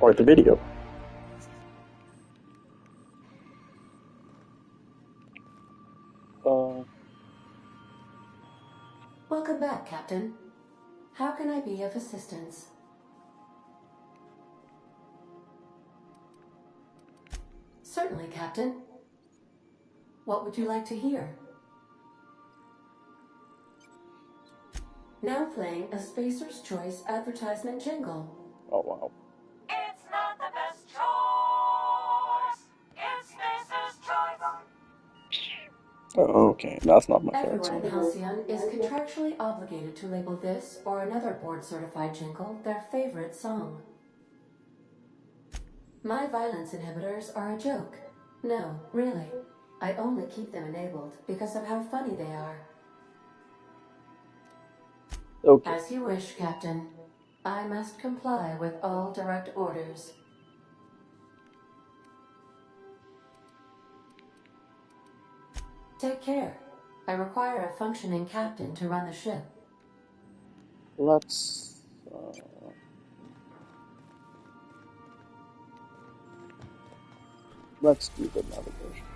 Or the video. Welcome back, Captain. How can I be of assistance? Certainly, Captain. What would you like to hear? Now playing a Spacer's Choice advertisement jingle. Oh, wow. It's not the best choice. It's Spacer's Choice. Oh, okay, that's not my favorite Everyone in song. Halcyon is contractually obligated to label this or another board-certified jingle their favorite song. My violence inhibitors are a joke. No, really. I only keep them enabled because of how funny they are. Okay. As you wish, Captain. I must comply with all direct orders. Take care. I require a functioning captain to run the ship. Let's do the navigation.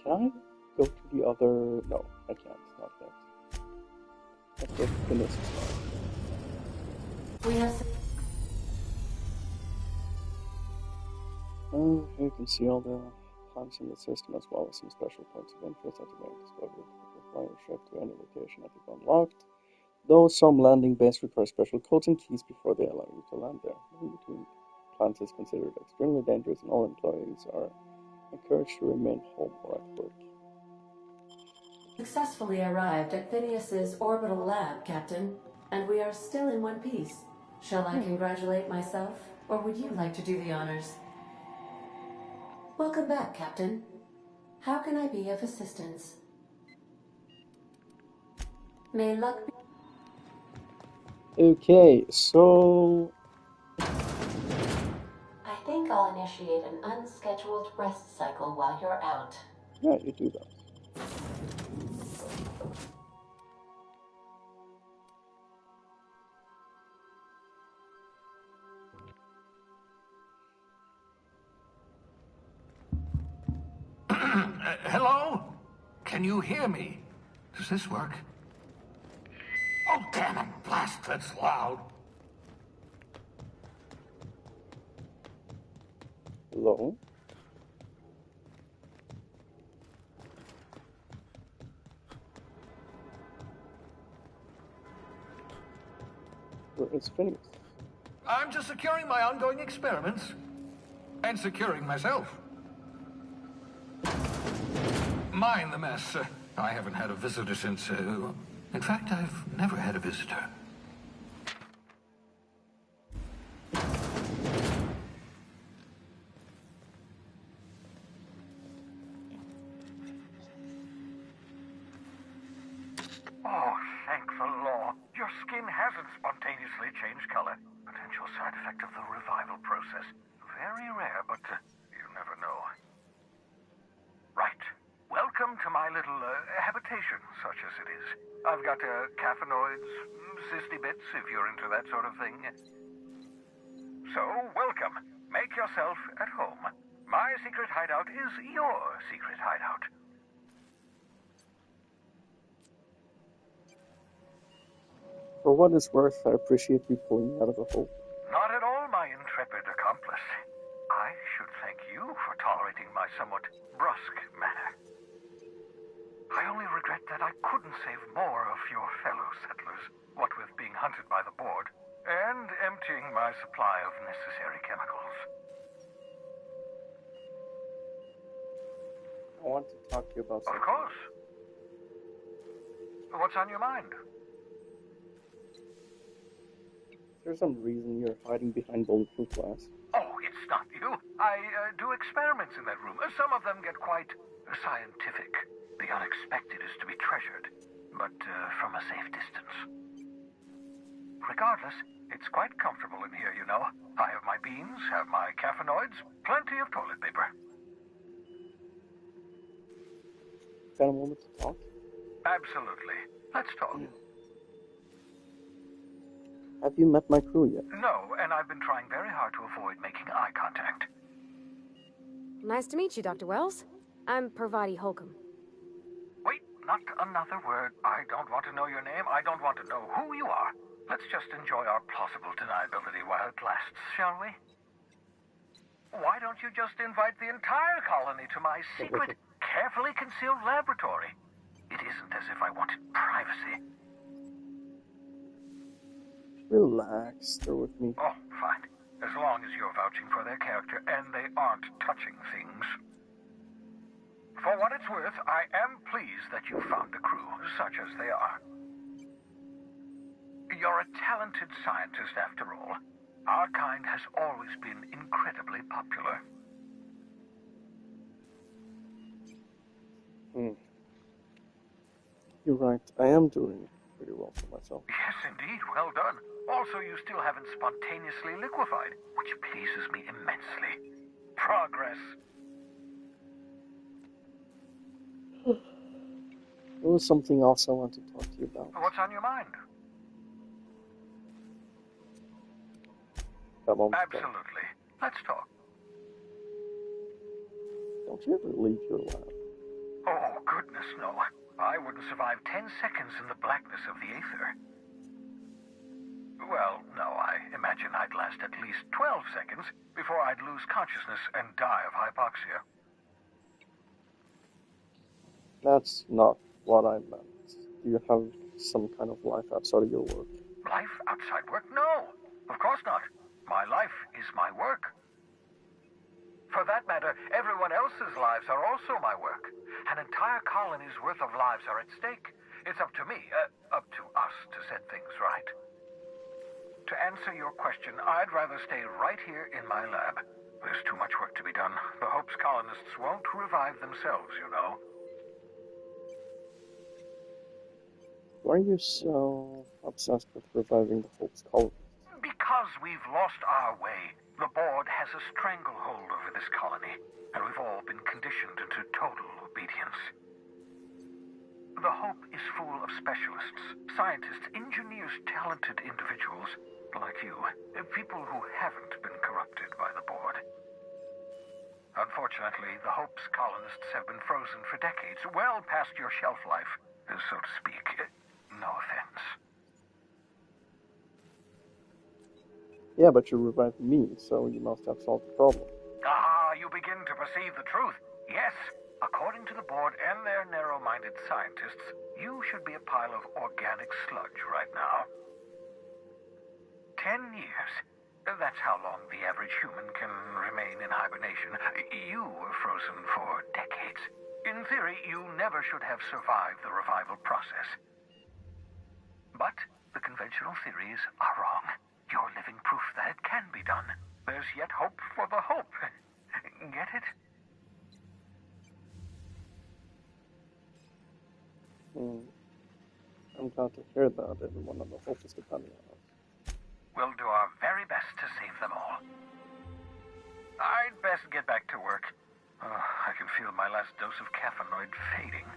Can I go to the other? No, I can't. Not yet. Let's go to this. We have. Here you can see all the plans in the system as well as some special points of interest that you may discover to fly your ship to any location that you've unlocked. Though some landing bays require special codes and keys before they allow you to land there. Moving between plants is considered extremely dangerous and all employees are encouraged to remain home or at work. Successfully arrived at Phineas's orbital lab, Captain, and we are still in one piece. Shall I congratulate myself, or would you like to do the honors? Welcome back, Captain. How can I be of assistance? May luck be... Okay, so I think I'll initiate an unscheduled rest cycle while you're out. yeah, you do that. Hello? Can you hear me? Does this work? Oh, damn it! Blast, that's loud. Hello? Where is Phineas? I'm just securing my ongoing experiments. And securing myself. Mind the mess. I haven't had a visitor since... in fact, I've never had a visitor. Oh, thank the law. Your skin hasn't spontaneously changed color. Potential side effect of the revival process. Very rare, but you never know. Right. Welcome to my little habitation, such as it is. I've got caffeinoids, cysty bits, if you're into that sort of thing. So, welcome. Make yourself at home. My secret hideout is your secret hideout. For what it's worth, I appreciate you pulling me out of a hole. Not at all, my intrepid accomplice. I should thank you for tolerating my somewhat brusque manner. I only regret that I couldn't save more of your fellow settlers, what with being hunted by the board, and emptying my supply of necessary chemicals. I want to talk to you about something. Of course. What's on your mind? There's some reason you're hiding behind bulletproof glass. Oh, it's not you. I do experiments in that room. Some of them get quite scientific. The unexpected is to be treasured, but from a safe distance. Regardless, it's quite comfortable in here, you know. I have my beans, have my caffeinoids, plenty of toilet paper. kind of moment to talk? Absolutely. Let's talk. Have you met my crew yet? No, and I've been trying very hard to avoid making eye contact. Nice to meet you, Dr. Wells. I'm Parvati Holcomb. Wait, not another word. I don't want to know your name. I don't want to know who you are. Let's just enjoy our plausible deniability while it lasts, shall we? Why don't you just invite the entire colony to my secret, carefully concealed laboratory? It isn't as if I wanted privacy. Relax, they're with me. Oh, fine. As long as you're vouching for their character and they aren't touching things. For what it's worth, I am pleased that you found a crew, such as they are. You're a talented scientist, after all. Our kind has always been incredibly popular. You're right, I am doing pretty well for myself. Yes, indeed. Well done. Also, you still haven't spontaneously liquefied, which pleases me immensely. Progress. There was something else I want to talk to you about. What's on your mind? That moment. Absolutely. Let's talk. Don't you ever leave your lab? Oh, goodness, no. I wouldn't survive 10 seconds in the blackness of the aether. Well, no, I imagine I'd last at least 12 seconds before I'd lose consciousness and die of hypoxia. That's not what I meant. Do you have some kind of life outside of your work? Life outside work? No, of course not. My life is my work. For that matter, everyone else's lives are also my work. An entire colony's worth of lives are at stake. It's up to me, up to us to set things right. To answer your question, I'd rather stay right here in my lab. There's too much work to be done. The Hope's colonists won't revive themselves, you know. Why are you so obsessed with reviving the Hope's colonists? Because we've lost our way. The board has a stranglehold over this colony, and we've all been conditioned into total obedience. The Hope is full of specialists, scientists, engineers, talented individuals like you, people who haven't been corrupted by the board. Unfortunately, the Hope's colonists have been frozen for decades, well past your shelf life, so to speak. No offense. Yeah, but you revived me, so you must have solved the problem. Ah, you begin to perceive the truth. Yes, according to the board and their narrow-minded scientists, you should be a pile of organic sludge right now. 10 years. That's how long the average human can remain in hibernation. You were frozen for decades. In theory, you never should have survived the revival process. But the conventional theories are wrong. You're living proof that it can be done. There's yet hope for the Hope. Get it? I'm glad to hear that everyone on the Hope is depending on us. We'll do our very best to save them all. I'd best get back to work. I can feel my last dose of caffeinoid fading.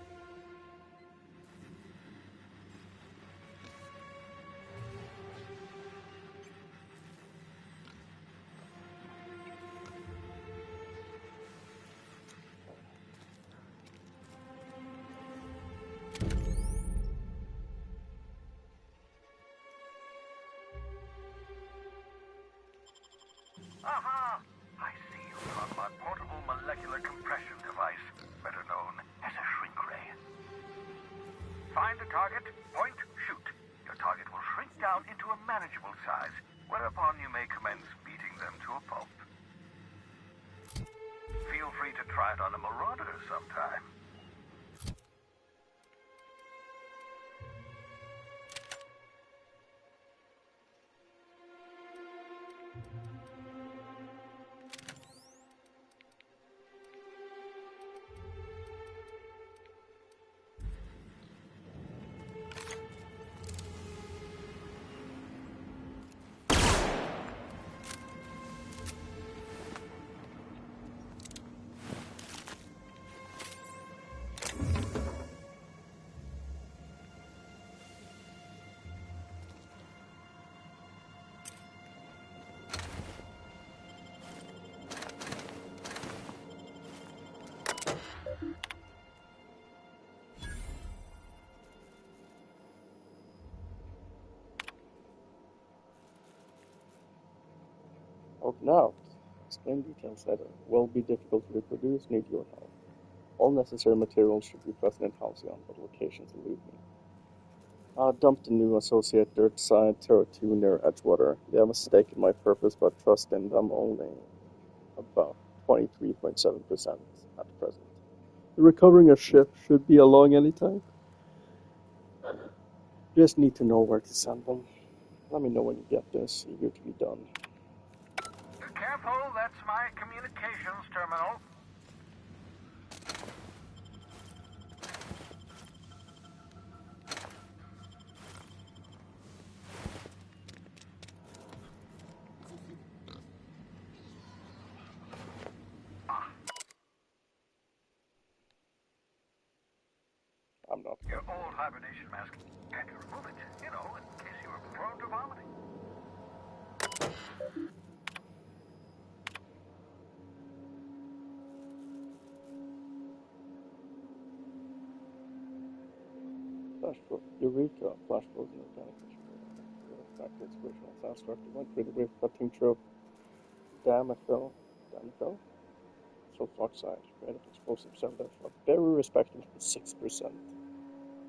Aha! I see you from my portable molecular compression device, better known as a shrink ray. Find a target, point, shoot. Your target will shrink down into a manageable size, whereupon you may commence beating them to a pulp. Feel free to try it on a marauder sometime. Broken out. Explain details later. Will be difficult to reproduce. Need your help. All necessary materials should be present in Halcyon, but locations elude me. Dump the new associate dirt side, Terra 2 near Edgewater. They have a stake in my purpose, but trust in them only about 23.7% at present. Recovering a ship should be along any time. Just need to know where to send them. Let me know when you get this. Eager to be done. Careful, that's my communications terminal. I'm not. Your old hibernation mask. Had to remove it, in case you were prone to vomiting. Eureka, flash frozen organic material. Back to its original sound structure. Went through the wave cutting trope. Damethil. Sulfur oxide. Creative explosive cell death of very respectable 6%.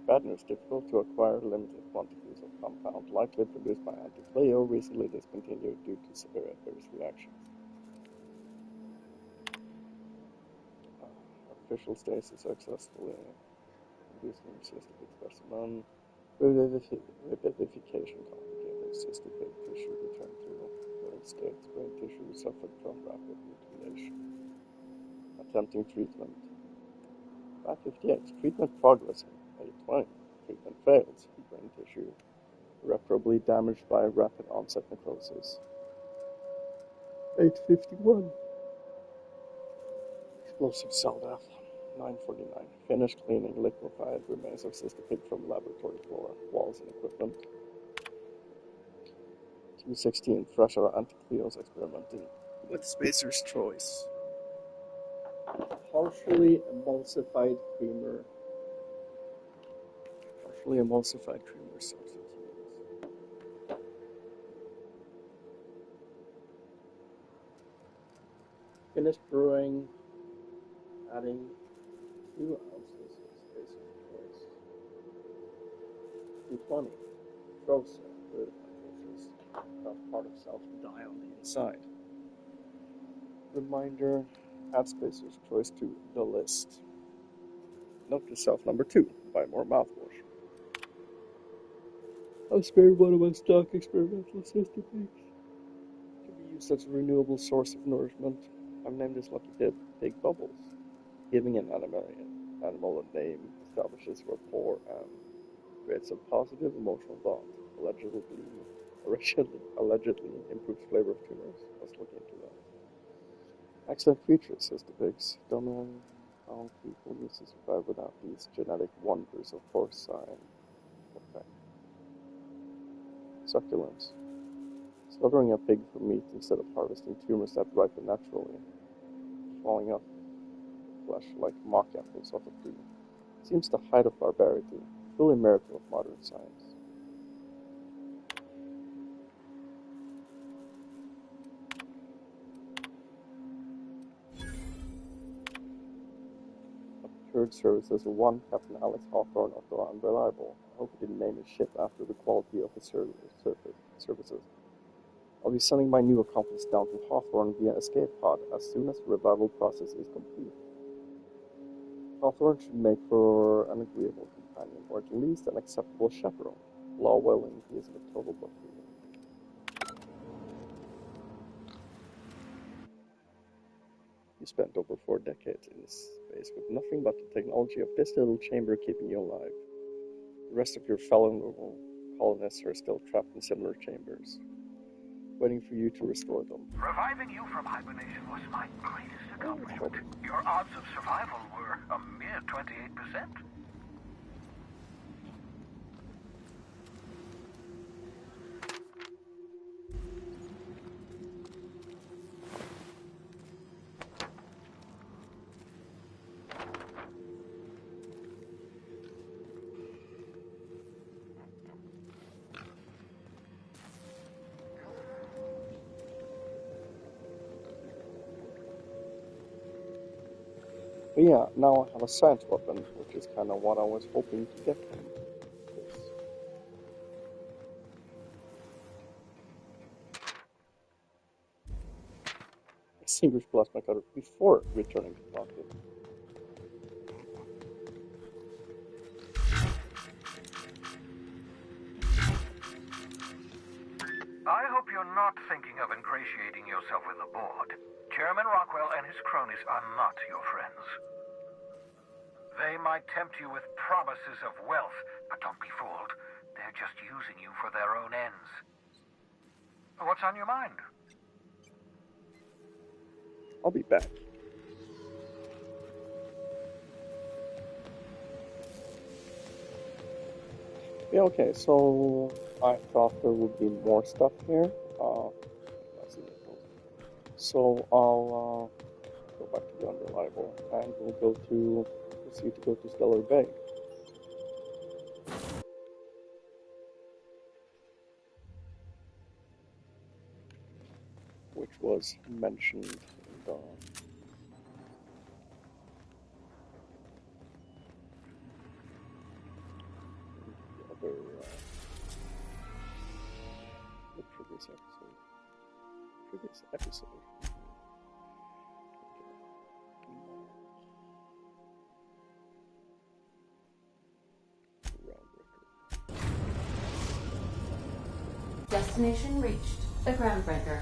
Bad news, difficult to acquire limited quantities of compound, likely produced by Anti-Cleo, recently discontinued due to severe adverse reactions. Artificial stasis successfully inducing cystic specimen. Revivification complicated. Cystic tissue returned to living state. Brain tissue suffered from rapid mutilation. Attempting treatment. 558. Treatment progressing. 820. Treatment fails. Brain tissue irreparably damaged by rapid onset necrosis. 851. Explosive cell death. 949. Finished cleaning liquefied remains of cystipig from laboratory floor, walls, and equipment. 216. Fresh out Anti-Cleos experimenting with Spacer's Choice. Partially emulsified creamer substitutes. Finished brewing, adding 2 ounces of Spacer's Choice. 220. Trosa, good process. Part of self to die on the inside. Reminder, add Spacer's Choice to the list. Note to self number 2, buy more mouthwash. I've spared one of my stock experimental cystipigs to be used as a renewable source of nourishment. I've named this lucky pig Bubbles. Giving an animal a name establishes rapport and creates a positive emotional bond. Allegedly improves flavor of tumors. Let's look into that. Excellent features, says the pigs. Don't know how people used to survive without these genetic wonders of porcine. Okay. Succulents. Slaughtering a pig for meat instead of harvesting tumors that ripen naturally, falling off flesh like mock apples off a tree, seems the height of barbarity, truly a miracle of modern science. Procured services 1, Captain Alex Hawthorne of the Unreliable. I hope he didn't name his ship after the quality of his services. I'll be sending my new accomplice down to Hawthorne via escape pod as soon as the revival process is complete. Hawthorne should make for an agreeable companion, or at least an acceptable chaperone. Law willing, he is a total buffoon. You spent over 4 decades in space with nothing but the technology of this little chamber keeping you alive. The rest of your fellow colonists are still trapped in similar chambers, waiting for you to restore them. Reviving you from hibernation was my greatest accomplishment. Your odds of survival were a mere 28%. But yeah, now I have a science weapon, which is kind of what I was hoping to get from this. Extinguish plasma cutter before returning to pocket. I hope you're not thinking of ingratiating yourself with the board. Chairman Rockwell and his cronies are not your friends. They might tempt you with promises of wealth, but don't be fooled. They're just using you for their own ends. What's on your mind? I'll be back. Yeah, okay, so I thought there would be more stuff here. Let's see what it goes. So I'll go back to the Unreliable and we'll proceed to go to Stellar Bay. Which was mentioned in the other the previous episode. Destination reached. The Groundbreaker.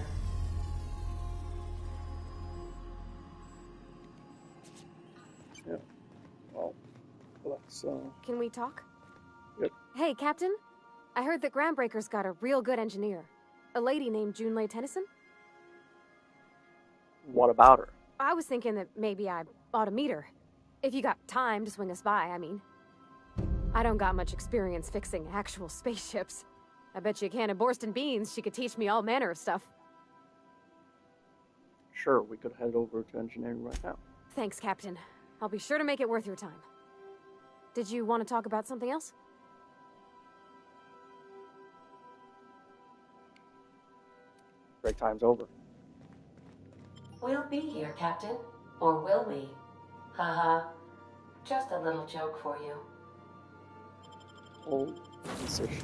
Yeah. Well, let's Can we talk? Yep. Hey, Captain. I heard that Groundbreaker's got a real good engineer. A lady named Junlei Tennyson? What about her? I was thinking that maybe I ought to meet her. If you got time to swing us by, I mean. I don't got much experience fixing actual spaceships. I bet you a can of Borston beans she could teach me all manner of stuff. Sure, we could head over to engineering right now. Thanks, Captain. I'll be sure to make it worth your time. Did you want to talk about something else? Break time's over. We'll be here, Captain. Or will we? Haha. Just a little joke for you. Oh, decision.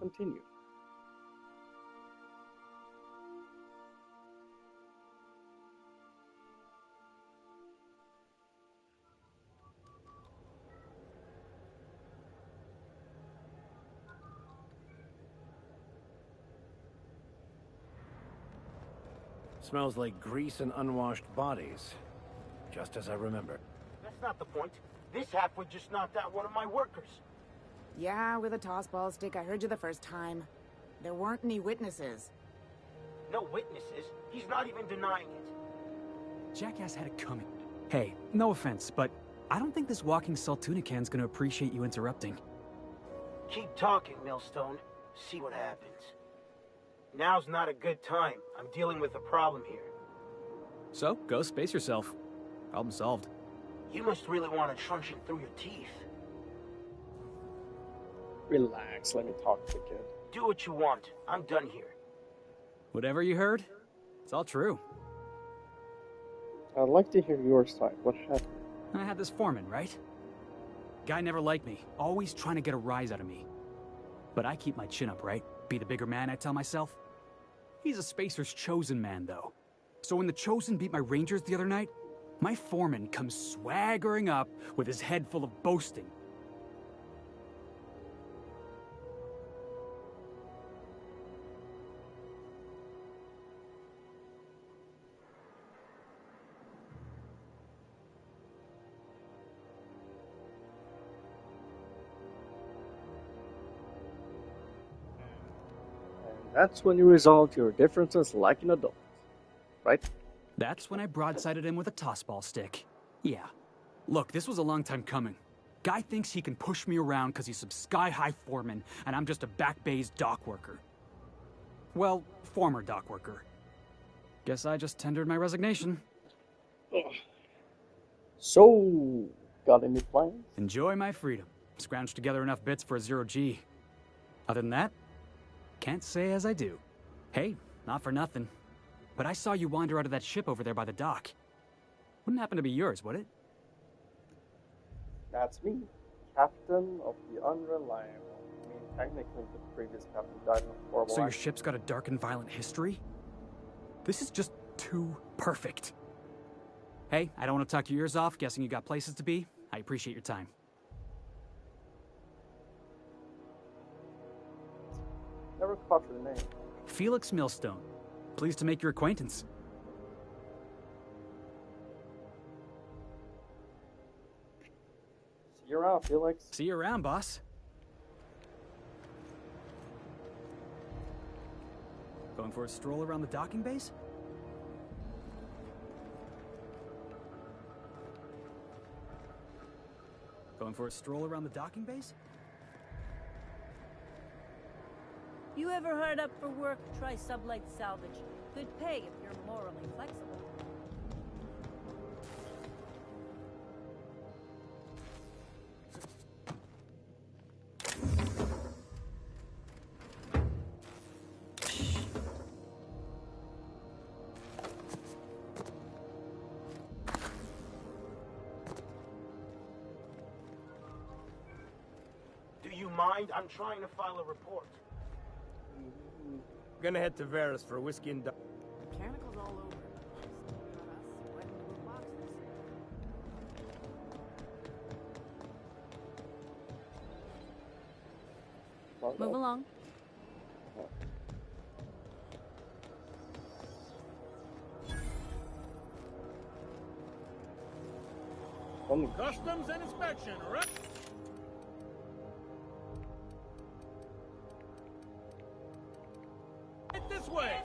Continue. Smells like grease and unwashed bodies. Just as I remember. That's not the point. This halfwit just knocked out one of my workers. Yeah, with a tossball stick. I heard you the first time. There weren't any witnesses. No witnesses. He's not even denying it. Jackass had it coming. Hey, no offense, but I don't think this walking salt tuna can's gonna appreciate you interrupting. Keep talking, Millstone. See what happens. Now's not a good time. I'm dealing with a problem here. So, go space yourself. Problem solved. You must really want to truncheon through your teeth. Relax, let me talk to the kid. Do what you want. I'm done here. Whatever you heard, it's all true. I'd like to hear your side. What happened? I had this foreman, right? Guy never liked me, always trying to get a rise out of me. But I keep my chin up, right? Be the bigger man, I tell myself. He's a Spacer's chosen man, though. So when the Chosen beat my Rangers the other night, my foreman comes swaggering up with his head full of boasting. That's when you resolve your differences like an adult, right? That's when I broadsided him with a tossball stick. Yeah. Look, this was a long time coming. Guy thinks he can push me around because he's some sky-high foreman, and I'm just a back bay's dock worker. Well, former dock worker. Guess I just tendered my resignation. Ugh. So, got any plans? Enjoy my freedom. Scrounged together enough bits for a 0G. Other than that, can't say as I do. Hey, not for nothing. but I saw you wander out of that ship over there by the dock. Wouldn't happen to be yours, would it? That's me, Captain of the Unreliable. I mean, technically the previous captain died in a horrible So your accident. ship's got a dark and violent history? This is just too perfect. Hey, I don't want to talk your ears off, guessing you got places to be. I appreciate your time. Never caught your name. Felix Millstone. Pleased to make your acquaintance. See you around, Felix. See you around, boss. Going for a stroll around the docking base? Going for a stroll around the docking base? You ever hard up for work? Try sublight salvage. Good pay if you're morally flexible. Do you mind? I'm trying to file a report. Gonna head to Varus for a whiskey and... Mechanicals all over. Still got us sweating blue boxes. Move along. Customs and inspection, right? Right this way.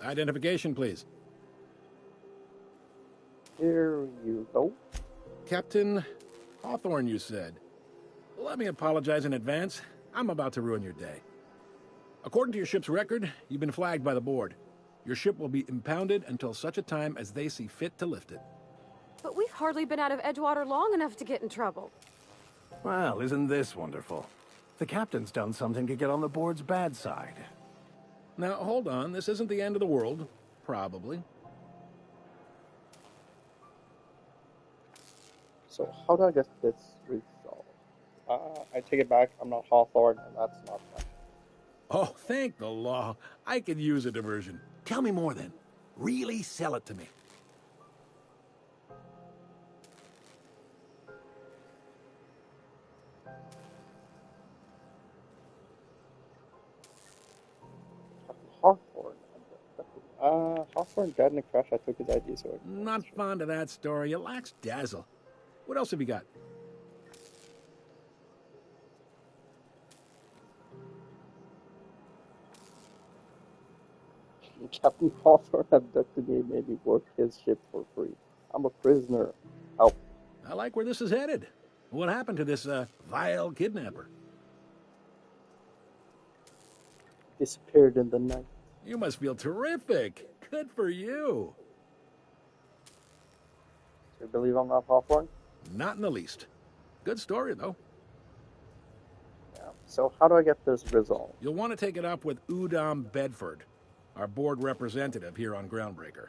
Identification, please. Here you go. Captain Hawthorne, you said. Let me apologize in advance. I'm about to ruin your day. According to your ship's record, you've been flagged by the board. Your ship will be impounded until such a time as they see fit to lift it. But we've hardly been out of Edgewater long enough to get in trouble. Well, isn't this wonderful? The captain's done something to get on the board's bad side. Now, hold on. This isn't the end of the world. Probably. So how do I get this resolved? I take it back. I'm not Hawthorne, and that's not fun. Oh, thank the law. I could use a diversion. Tell me more, then. Really sell it to me. Hawthorne. Hawthorne died in a crash. I took his ID, so... Not fond of that story. It lacks dazzle. What else have you got? Captain Hawthorne abducted me and made me work his ship for free. I'm a prisoner. Help. I like where this is headed. What happened to this, vile kidnapper? Disappeared in the night. You must feel terrific. Good for you. So you believe I'm not Hawthorne? Not in the least. Good story, though. Yeah. So how do I get this resolved? You'll want to take it up with Udom Bedford, our board representative here on Groundbreaker.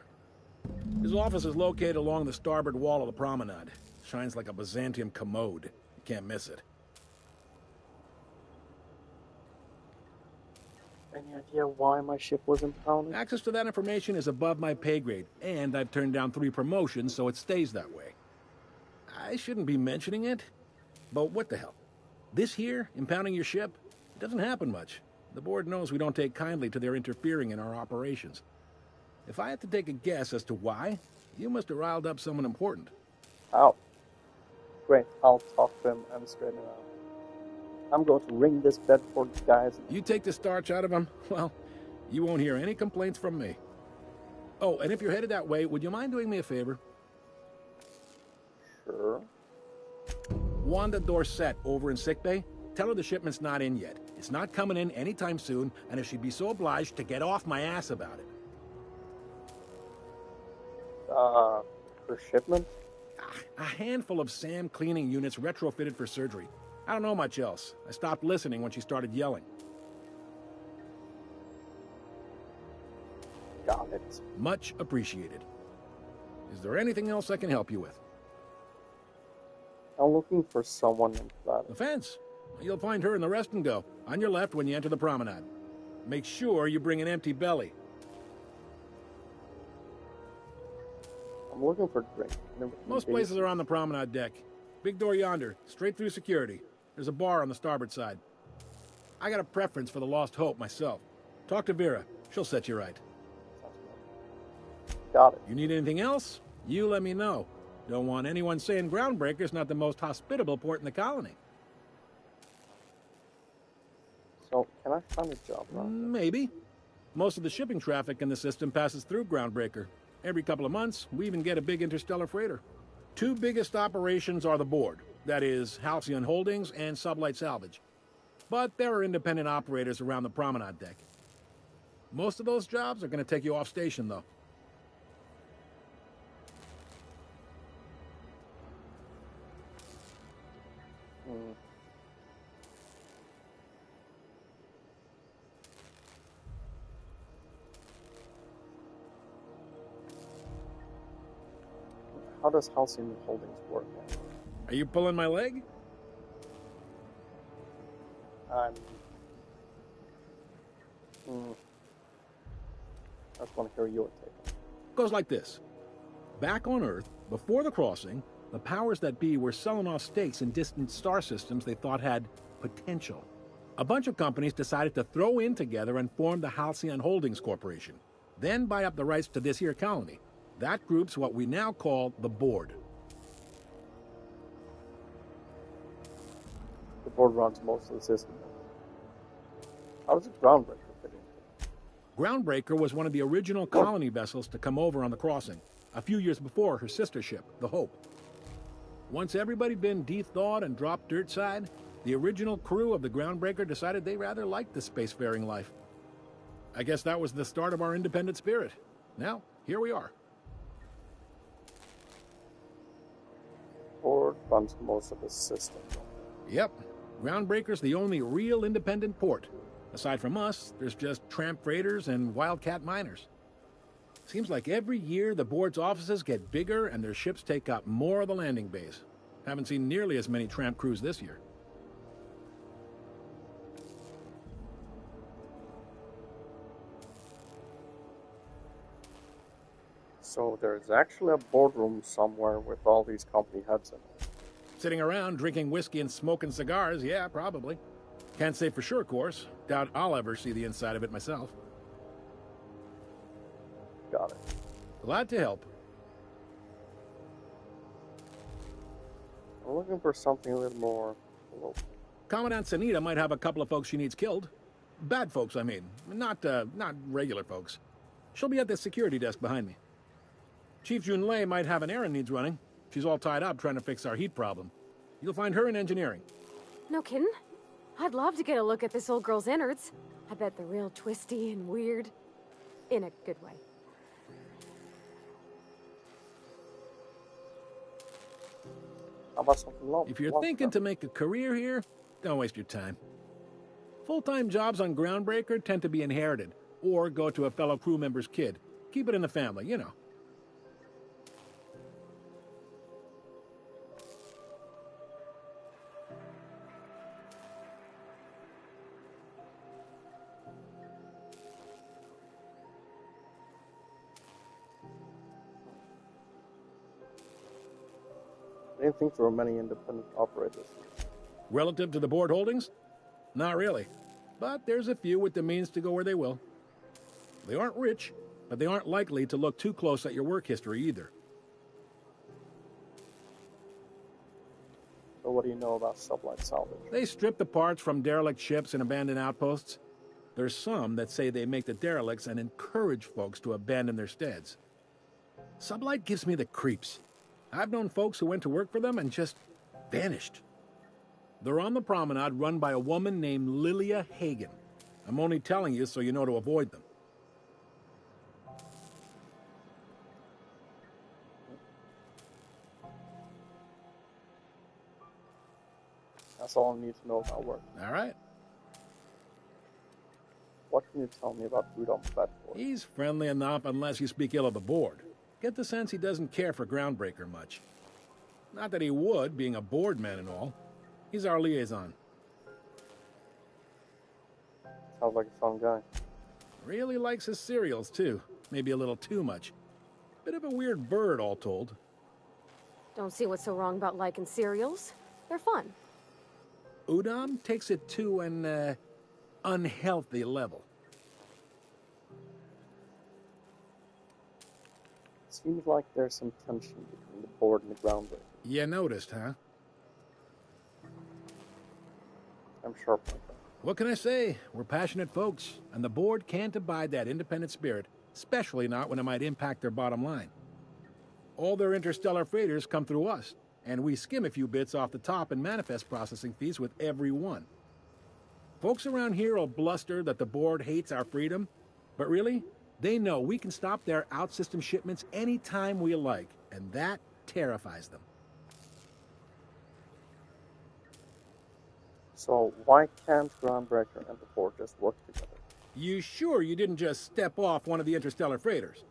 His office is located along the starboard wall of the promenade. Shines like a Byzantium commode. You can't miss it. Any idea why my ship was impounded? Access to that information is above my pay grade, and I've turned down 3 promotions, so it stays that way. I shouldn't be mentioning it, but what the hell? This here, impounding your ship, it doesn't happen much. The board knows we don't take kindly to their interfering in our operations. If I had to take a guess as to why, you must have riled up someone important. How? Great, I'll talk to him and straighten it out. I'm going to ring this Bedford guy's... You take the starch out of him, well, you won't hear any complaints from me. Oh, and if you're headed that way, would you mind doing me a favor? Sure. Wanda Dorset over in sickbay, tell her the shipment's not in yet. It's not coming in anytime soon, and if she'd be so obliged to get off my ass about it. Her shipment? A handful of SAM cleaning units retrofitted for surgery. I don't know much else. I stopped listening when she started yelling. Got it. Much appreciated. Is there anything else I can help you with? I'm looking for someone in Flat. The fence. You'll find her in the rest and go, on your left when you enter the promenade. Make sure you bring an empty belly. I'm looking for drink. Most places are on the promenade deck. Big door yonder, straight through security. There's a bar on the starboard side. I got a preference for the Lost Hope myself. Talk to Vera. She'll set you right. Got it. You need anything else? You let me know. Don't want anyone saying Groundbreaker's not the most hospitable port in the colony. So, can I find a job now? Maybe. Most of the shipping traffic in the system passes through Groundbreaker. Every couple of months, we even get a big interstellar freighter. 2 biggest operations are the board. That is, Halcyon Holdings and Sublight Salvage. But there are independent operators around the promenade deck. Most of those jobs are going to take you off station, though. How does Halcyon Holdings work? Are you pulling my leg? I just want to hear your take. Goes like this. Back on Earth, before the crossing, the powers that be were selling off stakes in distant star systems they thought had potential. A bunch of companies decided to throw in together and form the Halcyon Holdings Corporation, then buy up the rights to this here colony. That group's what we now call the board. The board runs most of the system. How does a Groundbreaker fit in? Groundbreaker was one of the original colony vessels to come over on the crossing, a few years before her sister ship, the Hope. Once everybody'd been de-thawed and dropped dirt side, the original crew of the Groundbreaker decided they rather liked the spacefaring life. I guess that was the start of our independent spirit. Now, here we are. Board runs most of the system. Yep. Groundbreaker's the only real independent port. Aside from us, there's just tramp freighters and wildcat miners. Seems like every year the board's offices get bigger and their ships take up more of the landing bays. Haven't seen nearly as many tramp crews this year. So there's actually a boardroom somewhere with all these company heads in it. Sitting around drinking whiskey and smoking cigars, yeah, probably. Can't say for sure, of course. Doubt I'll ever see the inside of it myself. Got it. Glad to help. I'm looking for something a little more local. Commandant Sanita might have a couple of folks she needs killed. Bad folks, I mean. Not regular folks. She'll be at the security desk behind me. Chief Junlei might have an errand needs running. She's all tied up trying to fix our heat problem. You'll find her in engineering. No kidding? I'd love to get a look at this old girl's innards. I bet they're real twisty and weird. In a good way. How about something local? If you're thinking to make a career here, don't waste your time. Full-time jobs on Groundbreaker tend to be inherited, or go to a fellow crew member's kid. Keep it in the family, you know. didn't think there were many independent operators. Relative to the board holdings? Not really. But there's a few with the means to go where they will. They aren't rich, but they aren't likely to look too close at your work history either. So what do you know about sublight salvage? They strip the parts from derelict ships and abandoned outposts. There's some that say they make the derelicts and encourage folks to abandon their steads. Sublight gives me the creeps. I've known folks who went to work for them and just vanished. They're on the promenade run by a woman named Lilia Hagen. I'm only telling you so you know to avoid them. That's all I need to know about work. All right. What can you tell me about Rudolph Bedford? He's friendly enough unless you speak ill of the board. Get the sense he doesn't care for Groundbreaker much. Not that he would, being a board man and all. He's our liaison. Sounds like a fun guy. Really likes his cereals, too. Maybe a little too much. Bit of a weird bird, all told. Don't see what's so wrong about liking cereals. They're fun. Udom takes it to an, unhealthy level. Seems like there's some tension between the board and the Groundbreaker. You noticed, huh? I'm sharp like that. What can I say? We're passionate folks, and the board can't abide that independent spirit, especially not when it might impact their bottom line. All their interstellar freighters come through us, and we skim a few bits off the top in manifest processing fees with every one. Folks around here will bluster that the board hates our freedom, but really, they know we can stop their out-system shipments anytime we like, and that terrifies them. So why can't Groundbreaker and the board just work together? You sure you didn't just step off one of the interstellar freighters?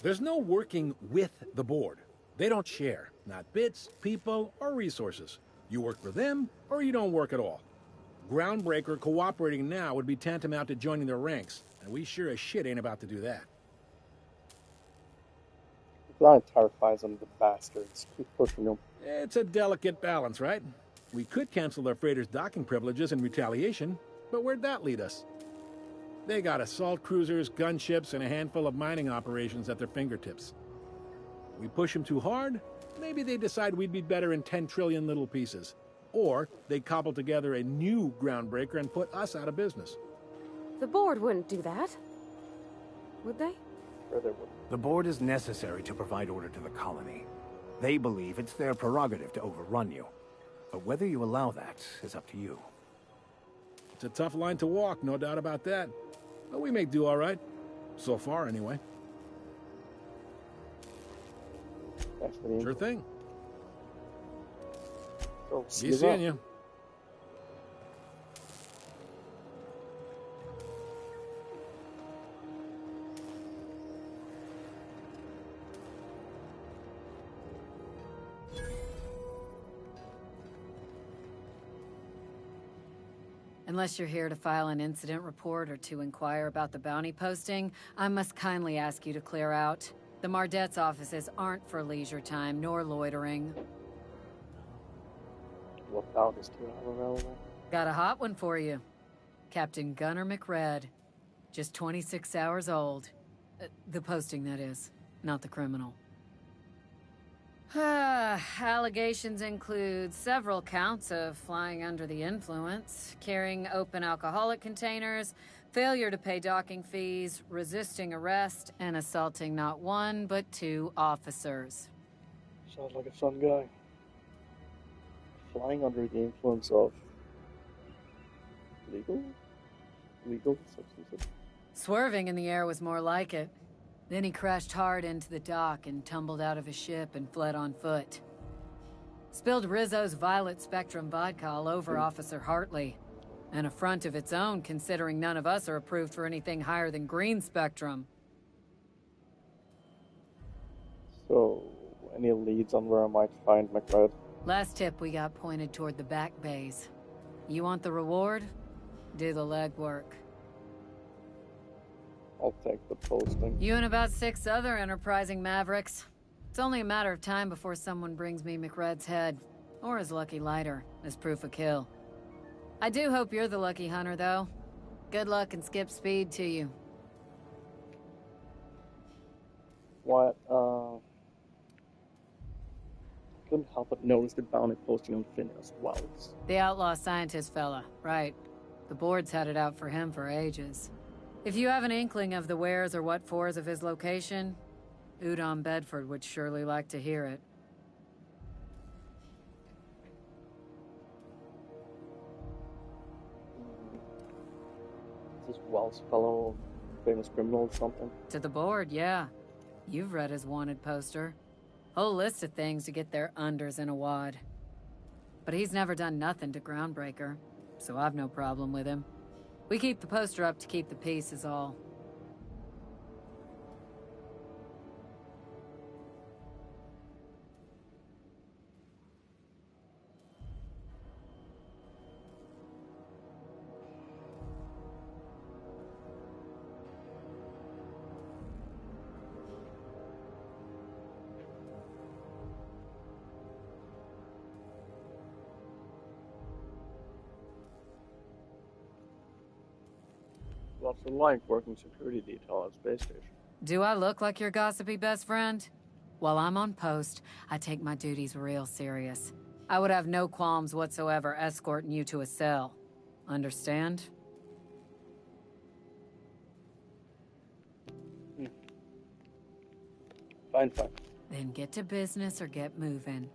There's no working with the board. They don't share, not bits, people, or resources. You work for them, or you don't work at all. Groundbreaker cooperating now would be tantamount to joining their ranks, and we sure as shit ain't about to do that. That terrifies them, the bastards. Keep pushing them. It's a delicate balance, right? We could cancel their freighters' docking privileges in retaliation, but where'd that lead us? They got assault cruisers, gunships, and a handful of mining operations at their fingertips. We push them too hard, maybe they decide we'd be better in 10 trillion little pieces. Or they cobble together a new Groundbreaker and put us out of business. The board wouldn't do that. Would they? Sure they would. The board is necessary to provide order to the colony. They believe it's their prerogative to overrun you. But whether you allow that is up to you. It's a tough line to walk, no doubt about that. But we make do all right. So far, anyway. Thanks for the info. Sure thing. So, Be seeing you. Unless you're here to file an incident report or to inquire about the bounty posting, I must kindly ask you to clear out. The Mardet's offices aren't for leisure time nor loitering. What bounties do you have available? Got a hot one for you. Captain Gunnar McRed. Just 26 hours old. The posting, that is, not the criminal. Allegations include several counts of flying under the influence, carrying open alcoholic containers, failure to pay docking fees, resisting arrest, and assaulting not one but two officers. Sounds like a fun guy. Flying under the influence of legal substances. Swerving in the air was more like it. Then he crashed hard into the dock and tumbled out of his ship and fled on foot. Spilled Rizzo's Violet Spectrum vodka all over Officer Hartley. An affront of its own, considering none of us are approved for anything higher than green spectrum. So, any leads on where I might find McRed? Last tip we got pointed toward the back bays. You want the reward? Do the legwork. I'll take the posting. You and about 6 other enterprising mavericks. It's only a matter of time before someone brings me McRed's head, or his lucky lighter, as proof of kill. I do hope you're the lucky hunter, though. Good luck and skip speed to you. What, couldn't help but notice the bounty posting on Finn as well. The outlaw scientist fella, right. The board's had it out for him for ages. If you have an inkling of the wheres or what fors of his location, Udon Bedford would surely like to hear it. Is this Wells fellow famous criminal or something? To the board, yeah. You've read his wanted poster. Whole list of things to get their unders in a wad. But he's never done nothing to Groundbreaker, so I've no problem with him. We keep the poster up to keep the peace is all. What's it like working security detail at space station? Do I look like your gossipy best friend? While I'm on post, I take my duties real serious. I would have no qualms whatsoever escorting you to a cell. Understand? Fine. Then get to business or get moving.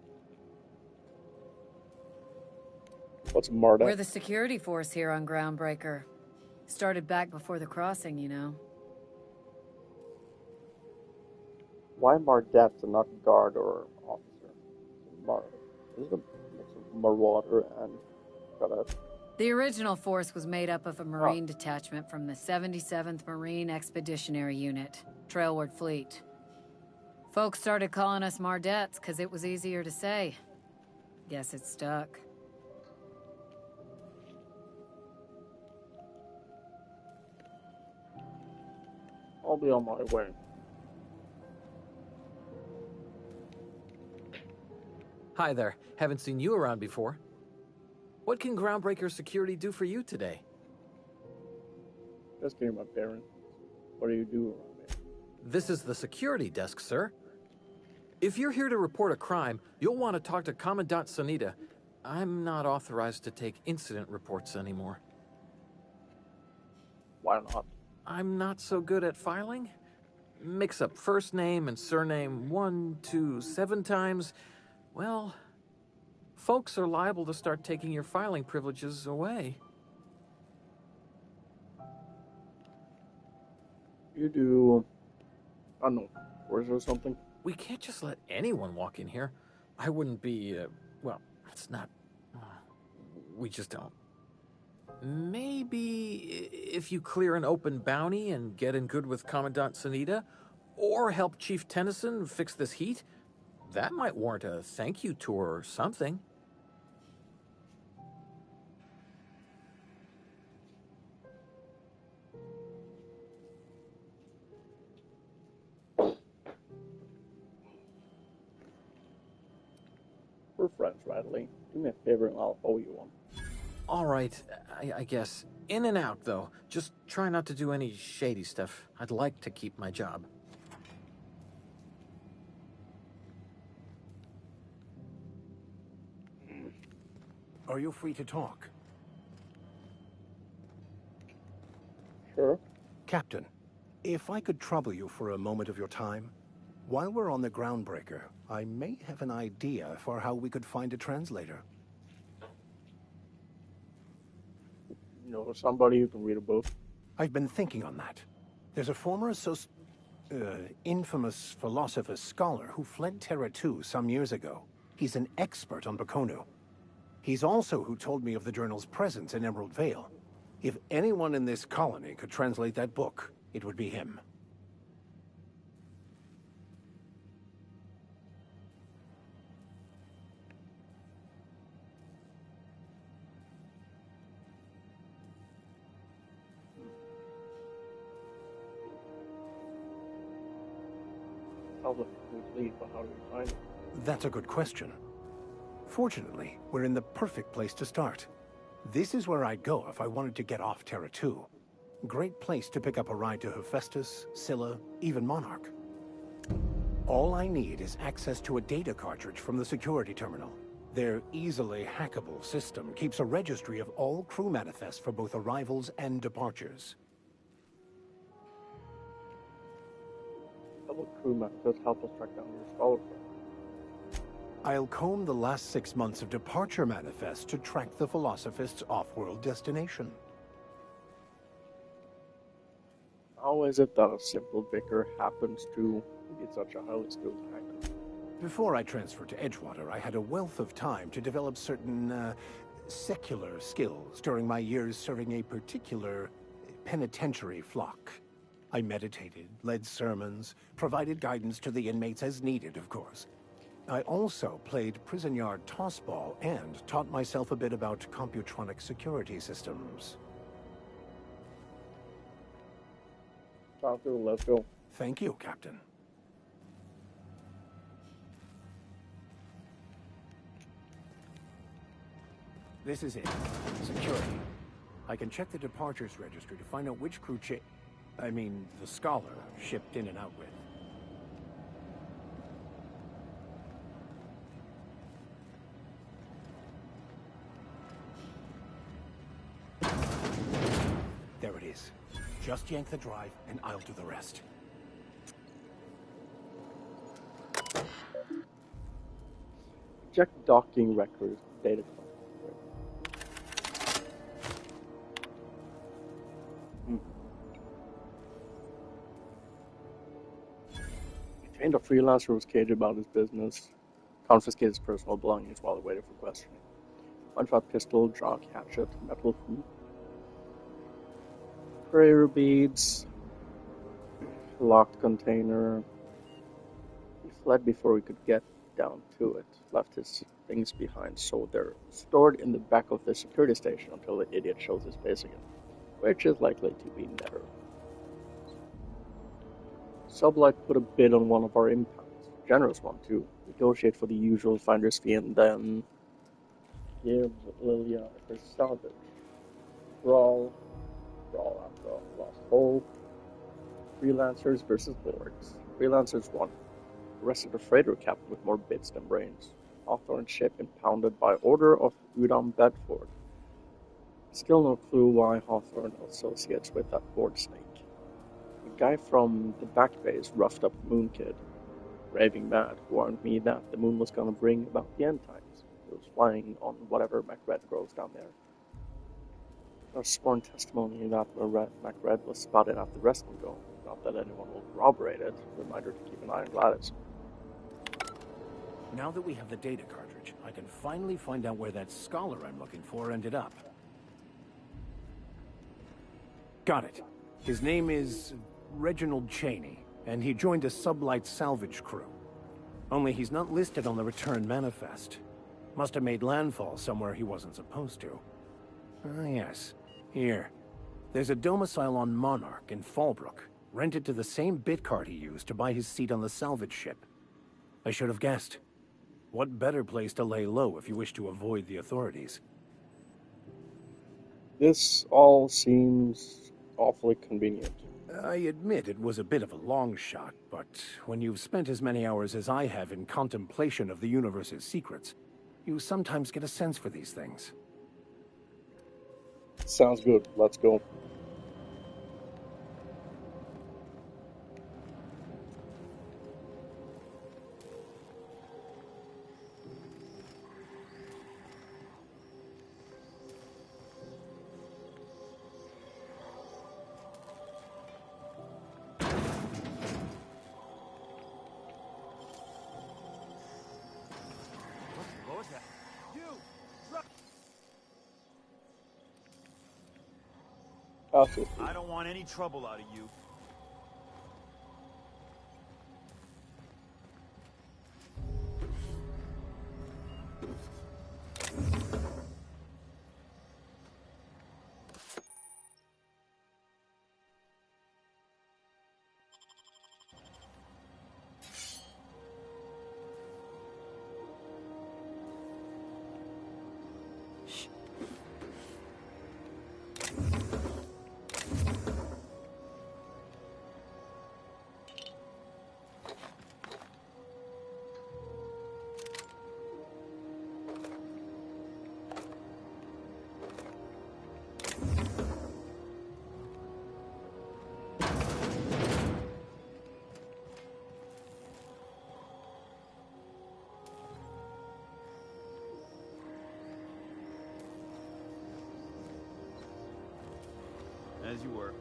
What's Marta? We're the security force here on Groundbreaker. Started back before the crossing, you know. Why Mardet and not guard or officer? Is it a mix of marauder and cadet? The original force was made up of a Marine detachment from the 77th Marine Expeditionary Unit, Trailward Fleet. Folks started calling us Mardets because it was easier to say. Guess it stuck. I'll be on my way. Hi there. Haven't seen you around before. What can Groundbreaker Security do for you today? Just getting my bearings. What do you do around here? This is the security desk, sir. If you're here to report a crime, you'll want to talk to Commandant Sunita. I'm not authorized to take incident reports anymore. Why not? I'm not so good at filing. Mix up first name and surname 1, 2, 7 times. Well, folks are liable to start taking your filing privileges away. You do, I don't know, where's or something? We can't just let anyone walk in here. I wouldn't be, well, it's not, we just don't. Maybe if you clear an open bounty and get in good with Commandant Sunita, or help Chief Tennyson fix this heat, that might warrant a thank you tour or something. We're friends, Radley. Do me a favor and I'll owe you one. All right, I guess. In and out, though. Just try not to do any shady stuff. I'd like to keep my job. Are you free to talk? Sure. Captain, if I could trouble you for a moment of your time. While we're on the Groundbreaker, I may have an idea for how we could find a translator. You know, somebody who can read a book. I've been thinking on that. There's a former infamous philosopher scholar who fled Terra 2 some years ago. He's an expert on Bakonu. He's also who told me of the journal's presence in Emerald Vale. If anyone in this colony could translate that book, it would be him. would lead, but how do we find it? That's a good question. Fortunately, we're in the perfect place to start. This is where I'd go if I wanted to get off Terra 2. Great place to pick up a ride to Hephaestus, Scylla, even Monarch. All I need is access to a data cartridge from the security terminal. Their easily hackable system keeps a registry of all crew manifests for both arrivals and departures. How will crew manifest help us track down your scholar friend? I'll comb the last 6 months of departure manifests to track the Philosophist's off-world destination. How is it that a simple vicar happens to be such a highly skilled hacker? Before I transferred to Edgewater, I had a wealth of time to develop certain, secular skills during my years serving a particular penitentiary flock. I meditated, led sermons, provided guidance to the inmates as needed, of course. I also played prison yard tossball and taught myself a bit about computronic security systems. Let's go. Thank you, Captain. This is it. Security. I can check the departures registry to find out which crew the scholar shipped in and out with. There it is. Just yank the drive, and I'll do the rest. Check docking record data. Detained a freelancer who was caged about his business. Confiscated his personal belongings while waiting for questioning. One-shot pistol, jock, hatchet, metal hoop. Prayer beads. Locked container. He fled before we could get down to it. Left his things behind, so they're stored in the back of the security station until the idiot shows his face again. Which is likely to be never. Sublight put a bid on one of our impounds. Generous one, too. Negotiate for the usual finder's fee and then give Lilia her salvage. Brawl after all. Lost hope. Freelancers versus lords. Freelancers won. Arrested a freighter captain with more bits than brains. Hawthorne ship impounded by order of Udom Bedford. Still no clue why Hawthorne associates with that board snake. A guy from the back base roughed up Moon Kid. Raving mad, warned me that the moon was gonna bring about the end times. It was flying on whatever MacRed grows down there. There's sworn testimony that MacRed was spotted at the resting dome. Not that anyone will corroborate it. Reminder to keep an eye on Gladys. Now that we have the data cartridge, I can finally find out where that scholar I'm looking for ended up. Got it. His name is Reginald Cheney, and he joined a sublight salvage crew. Only he's not listed on the return manifest. Must have made landfall somewhere he wasn't supposed to. Ah, yes. Here. There's a domicile on Monarch in Fallbrook, rented to the same bit card he used to buy his seat on the salvage ship. I should have guessed. What better place to lay low if you wish to avoid the authorities? This all seems awfully convenient. I admit it was a bit of a long shot, but when you've spent as many hours as I have in contemplation of the universe's secrets, you sometimes get a sense for these things. Sounds good. Let's go. What was that? I don't want any trouble out of you. As you were.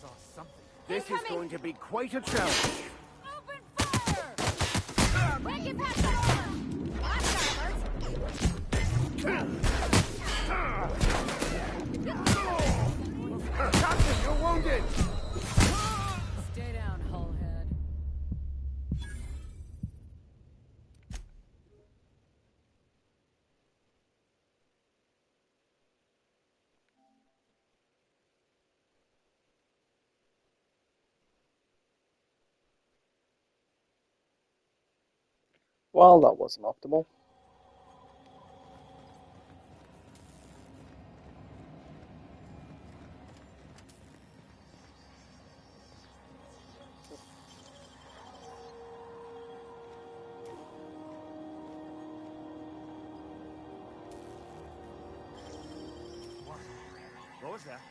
Saw something. This is going to be quite a challenge. Quick, get past that armor! Captain, you're wounded! Stay down, hullhead. Well, that wasn't optimal. What was that?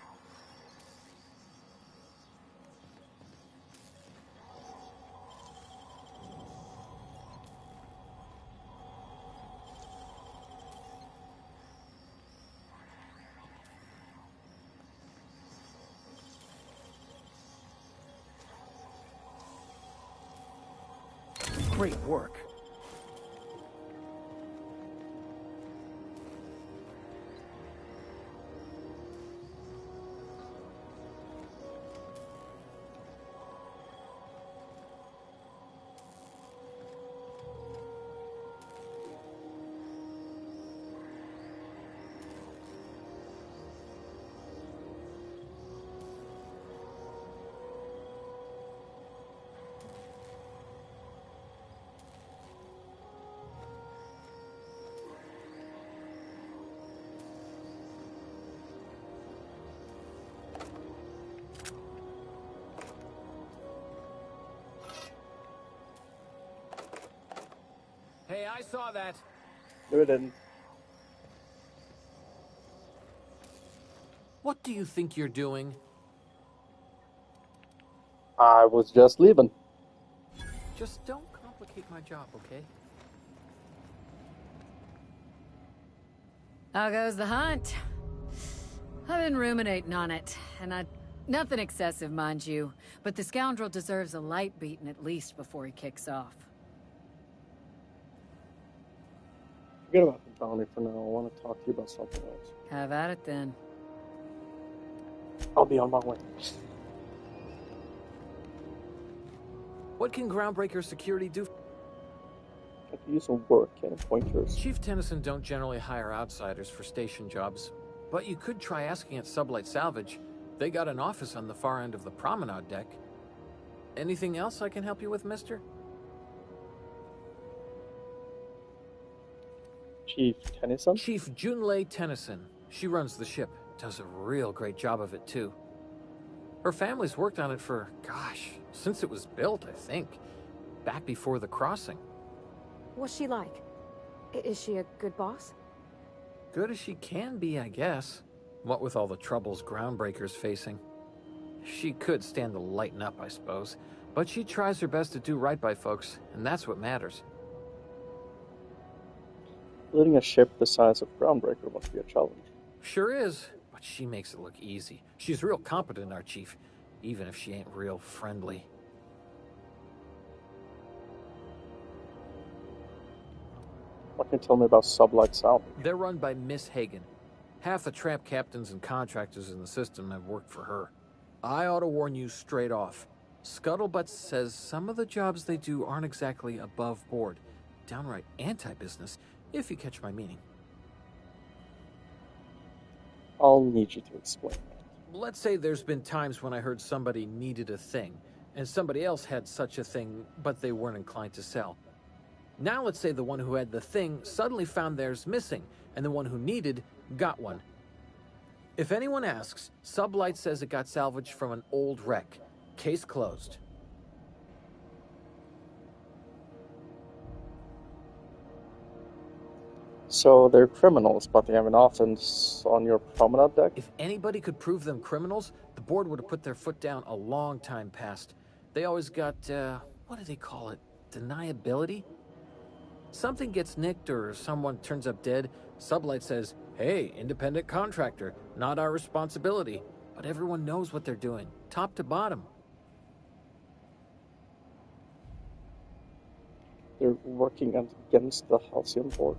Great work. Hey, I saw that. No, it didn't. What do you think you're doing? I was just leaving. Just don't complicate my job, okay? How goes the hunt? I've been ruminating on it, and nothing excessive, mind you, but the scoundrel deserves a light beating at least before he kicks off. Forget about the bounty for now. I want to talk to you about something else. Have at it then. I'll be on my way. What can Groundbreaker security do? I could use some work and pointers. Chief Tennyson don't generally hire outsiders for station jobs, but you could try asking at Sublight Salvage. They got an office on the far end of the promenade deck. Anything else I can help you with, mister? Chief Tennyson? Chief Junlei Tennyson. She runs the ship. Does a real great job of it, too. Her family's worked on it for, gosh, since it was built, I think. Back before the crossing. What's she like? Is she a good boss? Good as she can be, I guess. What with all the troubles Groundbreaker's facing. She could stand to lighten up, I suppose. But she tries her best to do right by folks, and that's what matters. Leading a ship the size of Groundbreaker must be a challenge. Sure is, but she makes it look easy. She's real competent, our chief, even if she ain't real friendly. What can you tell me about Sublight Salvage? They're run by Miss Hagen. Half the tramp captains and contractors in the system have worked for her. I ought to warn you straight off. Scuttlebutt says some of the jobs they do aren't exactly above board. Downright anti-business, if you catch my meaning. I'll need you to explain that. Let's say there's been times when I heard somebody needed a thing, and somebody else had such a thing, but they weren't inclined to sell. Now let's say the one who had the thing suddenly found theirs missing, and the one who needed got one. If anyone asks, Sublight says it got salvaged from an old wreck. Case closed. So they're criminals, but they have an offense on your promenade deck? If anybody could prove them criminals, the board would have put their foot down a long time past. They always got, what do they call it? Deniability? Something gets nicked or someone turns up dead, Sublight says, hey, independent contractor, not our responsibility. But everyone knows what they're doing, top to bottom. They're working against the Halcyon board?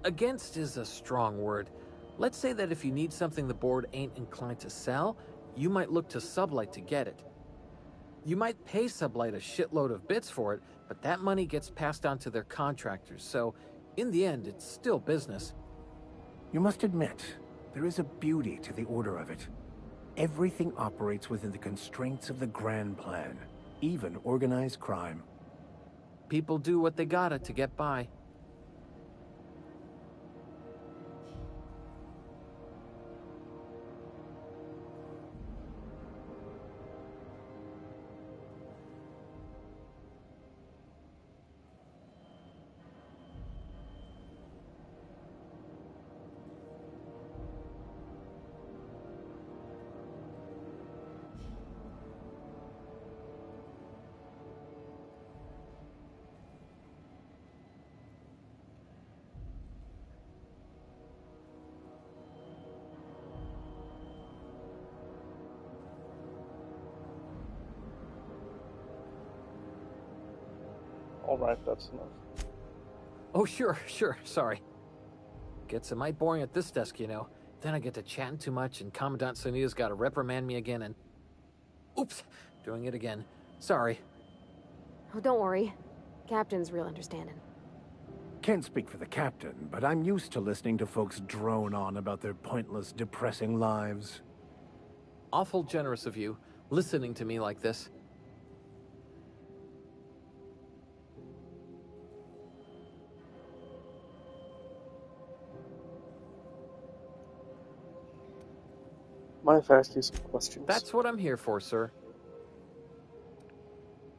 Against is a strong word. Let's say that if you need something the board ain't inclined to sell, you might look to Sublight to get it. You might pay Sublight a shitload of bits for it, but that money gets passed on to their contractors, so in the end, it's still business. You must admit, there is a beauty to the order of it. Everything operates within the constraints of the grand plan, even organized crime. People do what they gotta to get by. Alright, that's enough. Oh, sure, sorry. Gets a mite boring at this desk, you know. Then I get to chatting too much and Commandant Sonia's gotta reprimand me again and... Oops, doing it again. Sorry. Oh, don't worry. Captain's real understanding. Can't speak for the captain, but I'm used to listening to folks drone on about their pointless, depressing lives. Awful generous of you, listening to me like this. Mind if I ask you some questions? That's what I'm here for, sir.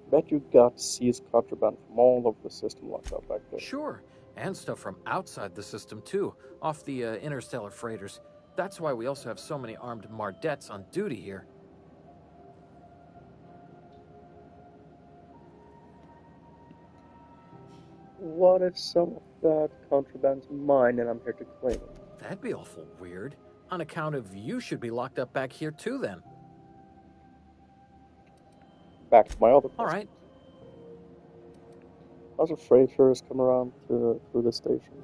Bet you got seized contraband from all over the system locked up back there. Sure, and stuff from outside the system too, off the interstellar freighters. That's why we also have so many armed Mardettes on duty here. What if some of that contraband's mine and I'm here to claim it? That'd be awful weird. On account of you should be locked up back here too then. Back to my other question. Alright. How's the freighters come around through the station?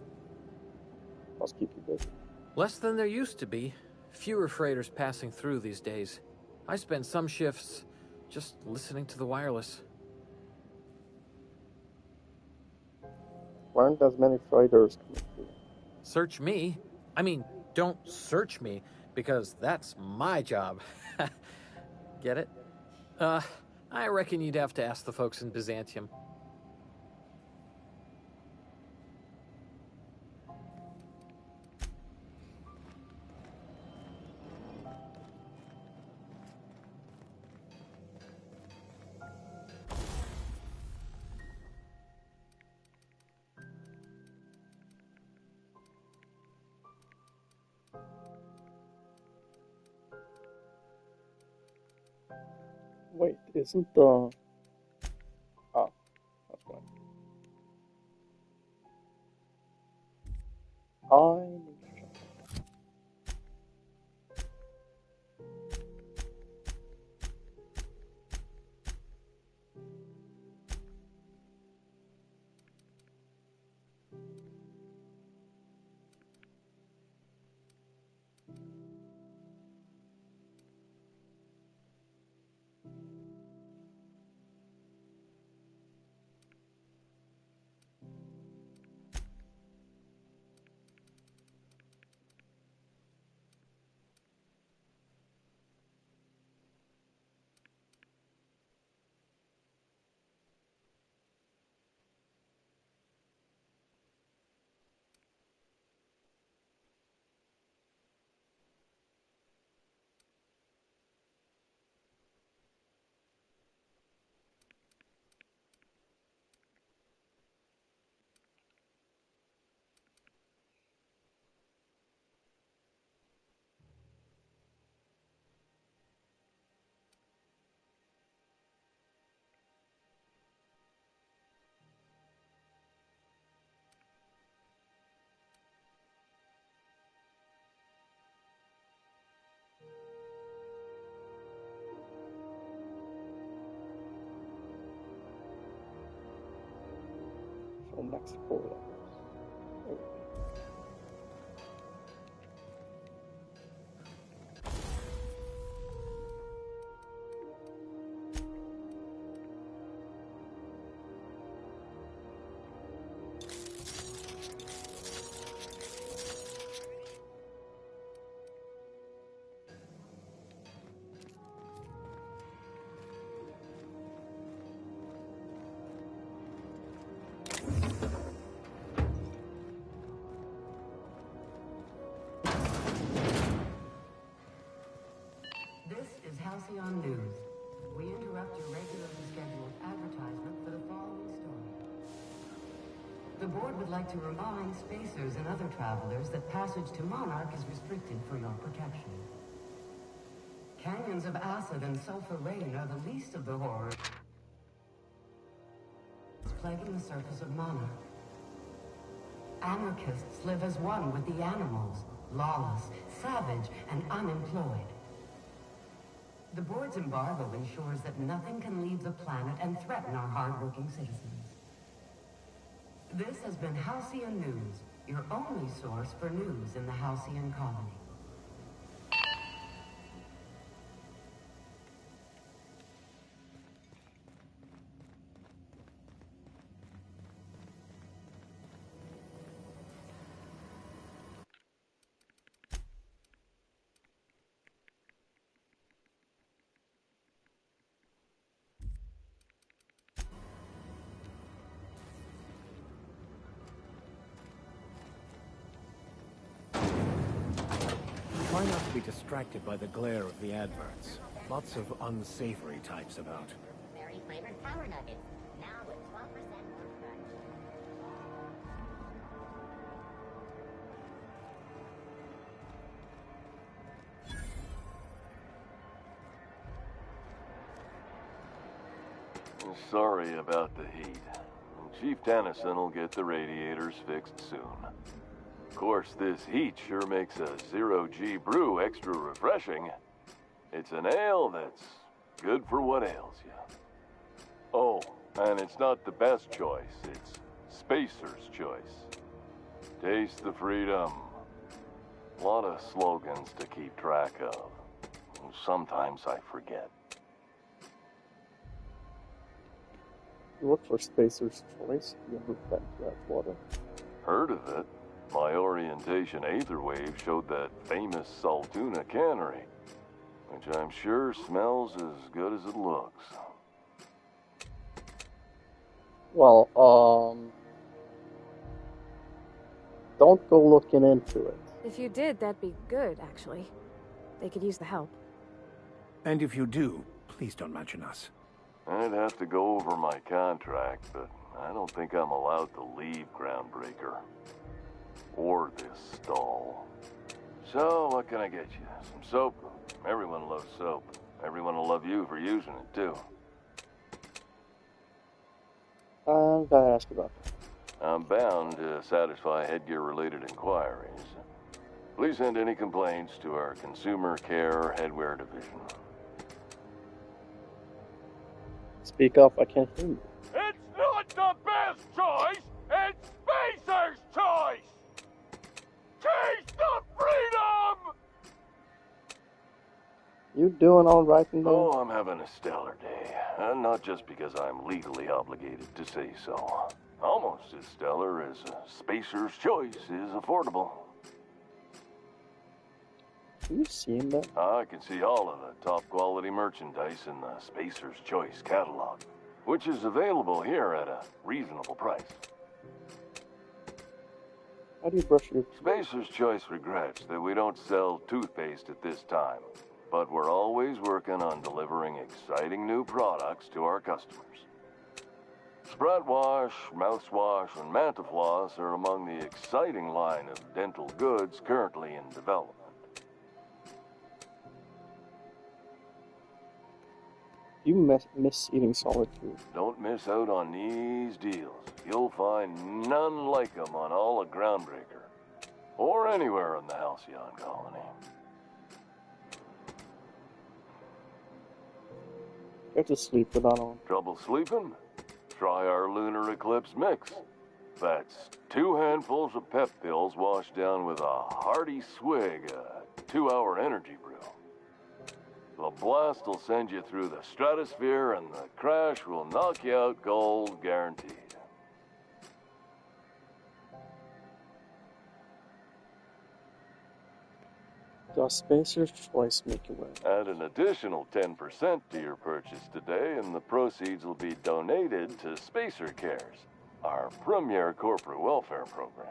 Must keep you busy. Less than there used to be. Fewer freighters passing through these days. I spend some shifts just listening to the wireless. Why aren't as many freighters coming through? Search me? I mean, don't search me, because that's my job. Get it? I reckon you'd have to ask the folks in Byzantium. Wait, isn't the... Ah, that's fine. I for the next 4 levels. Okay. This is Halcyon News. We interrupt your regularly scheduled advertisement for the following story. The board would like to remind spacers and other travelers that passage to Monarch is restricted for your protection. Canyons of acid and sulfur rain are the least of the horrors plaguing the surface of Monarch. Anarchists live as one with the animals, lawless, savage, and unemployed. The board's embargo ensures that nothing can leave the planet and threaten our hard-working citizens. This has been Halcyon News, your only source for news in the Halcyon colony. Try not to be distracted by the glare of the adverts. Lots of unsavory types about. Berry flavored power nuggets. Now with 12% more crunch. Sorry about the heat. Chief Tennyson will get the radiators fixed soon. Of course, this heat sure makes a zero-G brew extra refreshing. It's an ale that's good for what ails you. Oh, and it's not the best choice. It's Spacer's choice. Taste the freedom. A lot of slogans to keep track of. Sometimes I forget. You look for Spacer's Choice. You ever been to that water? Heard of it. My orientation aether wave showed that famous Saltuna cannery, which I'm sure smells as good as it looks. Well, don't go looking into it. If you did, that'd be good, actually. They could use the help. And if you do, please don't mention us. I'd have to go over my contract, but I don't think I'm allowed to leave Groundbreaker. Or this stall. So, what can I get you? Some soap? Everyone loves soap. Everyone will love you for using it, too. I'm gonna ask about that. I'm bound to satisfy headgear-related inquiries. Please send any complaints to our Consumer Care Headwear Division. Speak up, I can't hear you. It's not the best choice! It's Spacer's choice! Taste the freedom! You doing all right in there? Oh, I'm having a stellar day. And not just because I'm legally obligated to say so. Almost as stellar as Spacer's choice is affordable. Can you see that? I can see all of the top quality merchandise in the Spacer's Choice catalog, which is available here at a reasonable price. How do you brush your... Spacer's Choice regrets that we don't sell toothpaste at this time, but we're always working on delivering exciting new products to our customers. Spread wash, mouthwash, and Mantafloss are among the exciting line of dental goods currently in development. You miss eating solid food. Don't miss out on these deals. You'll find none like them on all of Groundbreaker, or anywhere in the Halcyon colony. You have to sleep with that on. Trouble sleeping? Try our Lunar Eclipse mix. That's 2 handfuls of pep pills washed down with a hearty swig of 2-hour energy brew. The blast will send you through the stratosphere, and the crash will knock you out cold, guaranteed. Does Spacer's Choice make you wear? Add an additional 10% to your purchase today, and the proceeds will be donated to Spacer Cares, our premier corporate welfare program.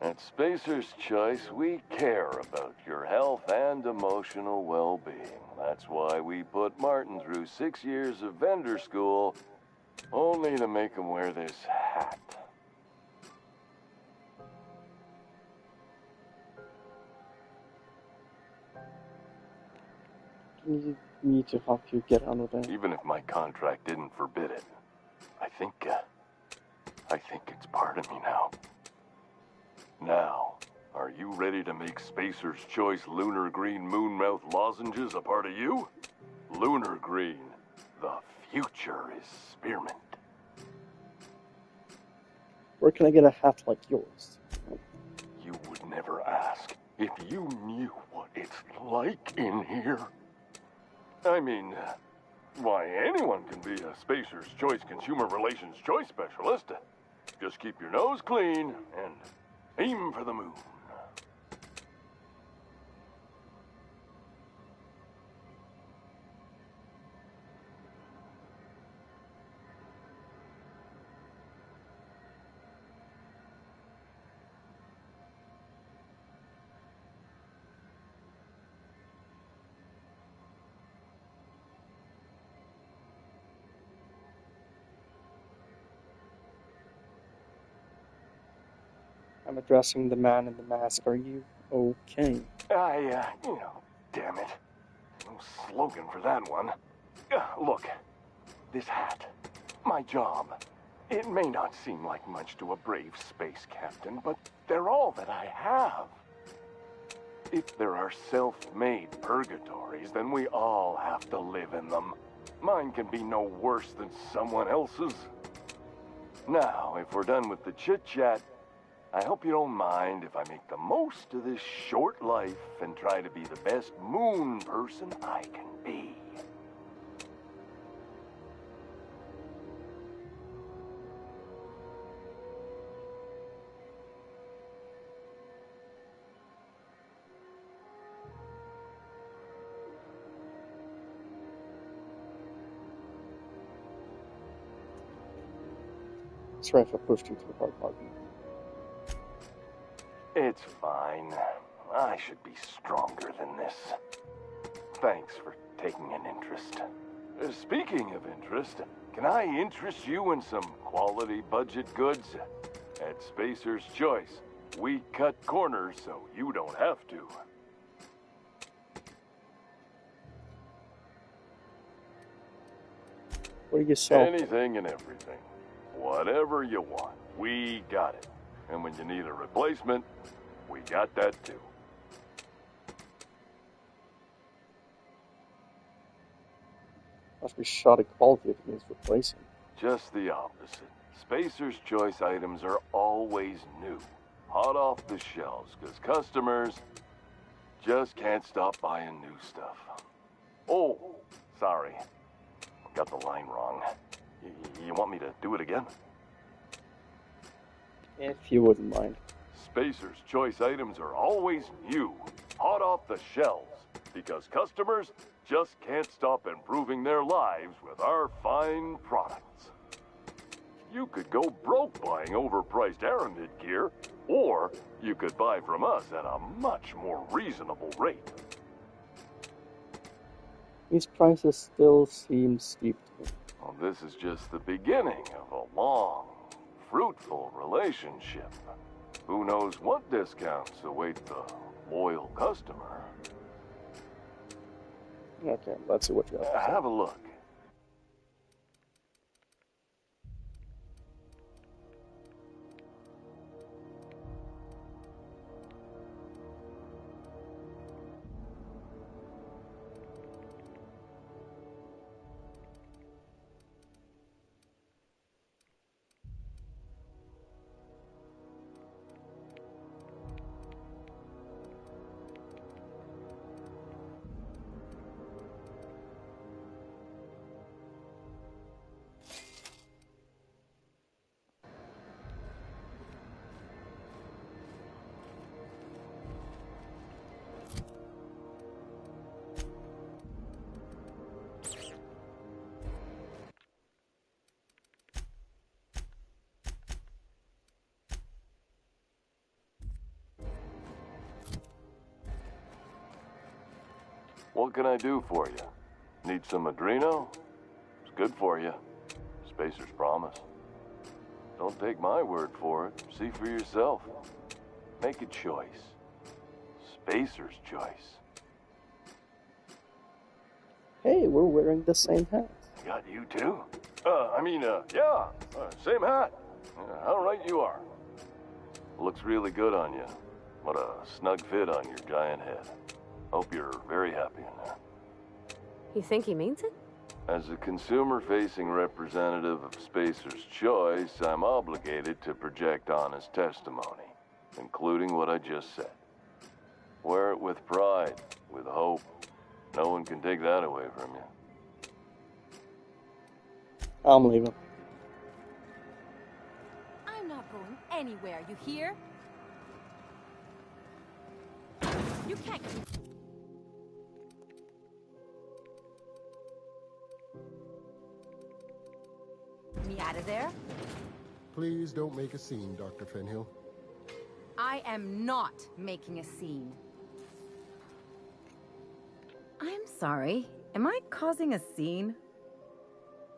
At Spacer's Choice, we care about your health and emotional well-being. That's why we put Martin through 6 years of vendor school, only to make him wear this hat. Need me to help you get out of there? Even if my contract didn't forbid it, I think it's part of me now. Now, are you ready to make Spacer's Choice Lunar Green Moonmouth lozenges a part of you? Lunar Green, the future is spearmint. Where can I get a hat like yours? You would never ask if you knew what it's like in here. I mean, why, anyone can be a Spacer's Choice Consumer Relations Choice Specialist. Just keep your nose clean and aim for the moon. I'm addressing the man in the mask. Are you okay? Damn it. No slogan for that one. Look, this hat, my job. It may not seem like much to a brave space captain, but they're all that I have. If there are self-made purgatories, then we all have to live in them. Mine can be no worse than someone else's. Now, if we're done with the chit-chat, I hope you don't mind if I make the most of this short life and try to be the best moon person I can be. Sorry if I pushed you too hard, Martin. It's fine. I should be stronger than this. Thanks for taking an interest. Speaking of interest, can I interest you in some quality budget goods? At Spacer's Choice, we cut corners so you don't have to. What do you sell? Anything and everything. Whatever you want. we got it. And when you need a replacement, we got that too. Must be shoddy quality if it needs replacing. Just the opposite. Spacer's Choice items are always new, hot off the shelves, because customers just can't stop buying new stuff. Oh, sorry. Got the line wrong. You want me to do it again? If you wouldn't mind. Spacer's Choice items are always new, hot off the shelves, because customers just can't stop improving their lives with our fine products. You could go broke buying overpriced Aramid gear, or you could buy from us at a much more reasonable rate. These prices still seem steep to me. Well, this is just the beginning of a long, fruitful relationship. Who knows what discounts await the loyal customer? Okay, let's see what you have to say. Have a look. What can I do for you? Need some Adreno? It's good for you. Spacer's promise. Don't take my word for it. See for yourself. Make a choice. Spacer's Choice. Hey, we're wearing the same hats. Got you too? Yeah. Same hat. How right you are. Looks really good on you. What a snug fit on your giant head. Hope you're very happy in there. You think he means it? As a consumer-facing representative of Spacer's Choice, I'm obligated to project honest testimony, including what I just said. Wear it with pride, with hope. No one can take that away from you. I'm leaving. I'm not going anywhere, you hear? You can't keep... me out of there? Please don't make a scene, Dr. Fenhill. I am not making a scene. I'm sorry. Am I causing a scene?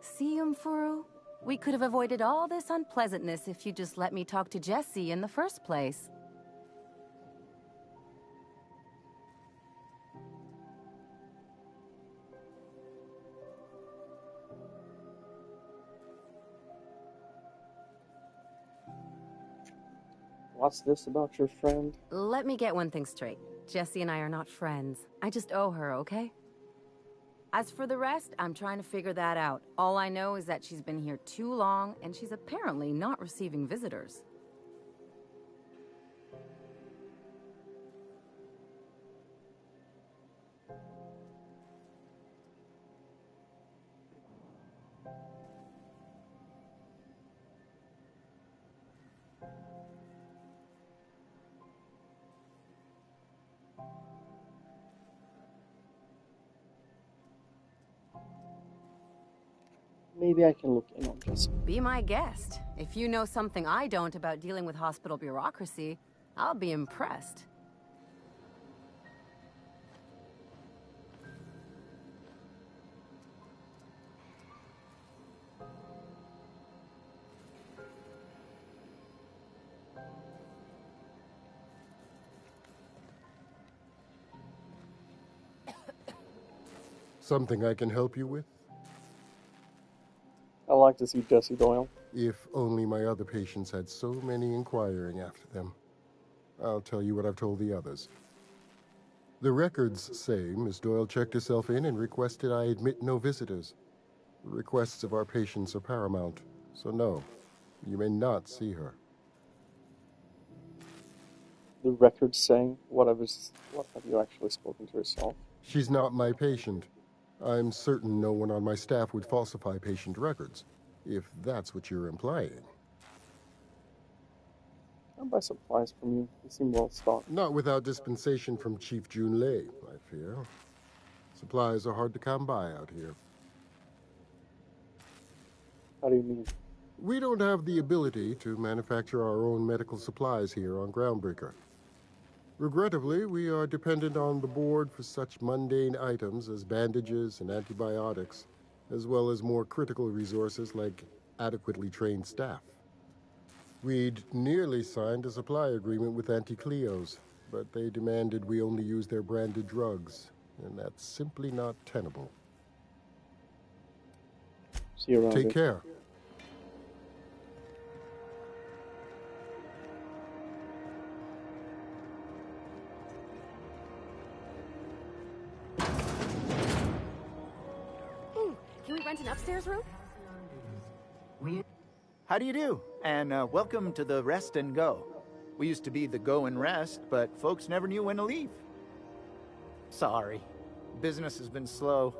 See, Umfuru? We could have avoided all this unpleasantness if you just let me talk to Jesse in the first place. What's this about your friend? Let me get one thing straight. Jesse and I are not friends. I just owe her, okay? As for the rest, I'm trying to figure that out. All I know is that she's been here too long, and she's apparently not receiving visitors. Maybe I can look in on Jesse. Be my guest. If you know something I don't about dealing with hospital bureaucracy, I'll be impressed. Something I can help you with? I like like to see Jesse Doyle. If only my other patients had so many inquiring after them. I'll tell you what I've told the others. The records say Miss Doyle checked herself in and requested I admit no visitors. The requests of our patients are paramount, so no, you may not see her. The records saying what have you actually spoken to yourself? She's not my patient. I'm certain no one on my staff would falsify patient records, if that's what you're implying. I'll buy supplies from you. You seem well stocked. Not without dispensation from Chief Junlei, I fear. Supplies are hard to come by out here. How do you mean? We don't have the ability to manufacture our own medical supplies here on Groundbreaker. Regrettably, we are dependent on the board for such mundane items as bandages and antibiotics, as well as more critical resources like adequately trained staff. We'd nearly signed a supply agreement with Anti-Cleos, but they demanded we only use their branded drugs, and that's simply not tenable. See you around. Take care. Can we rent an upstairs room? How do you do? And welcome to the Rest and Go. We used to be the Go and Rest, but folks never knew when to leave. Sorry. Business has been slow.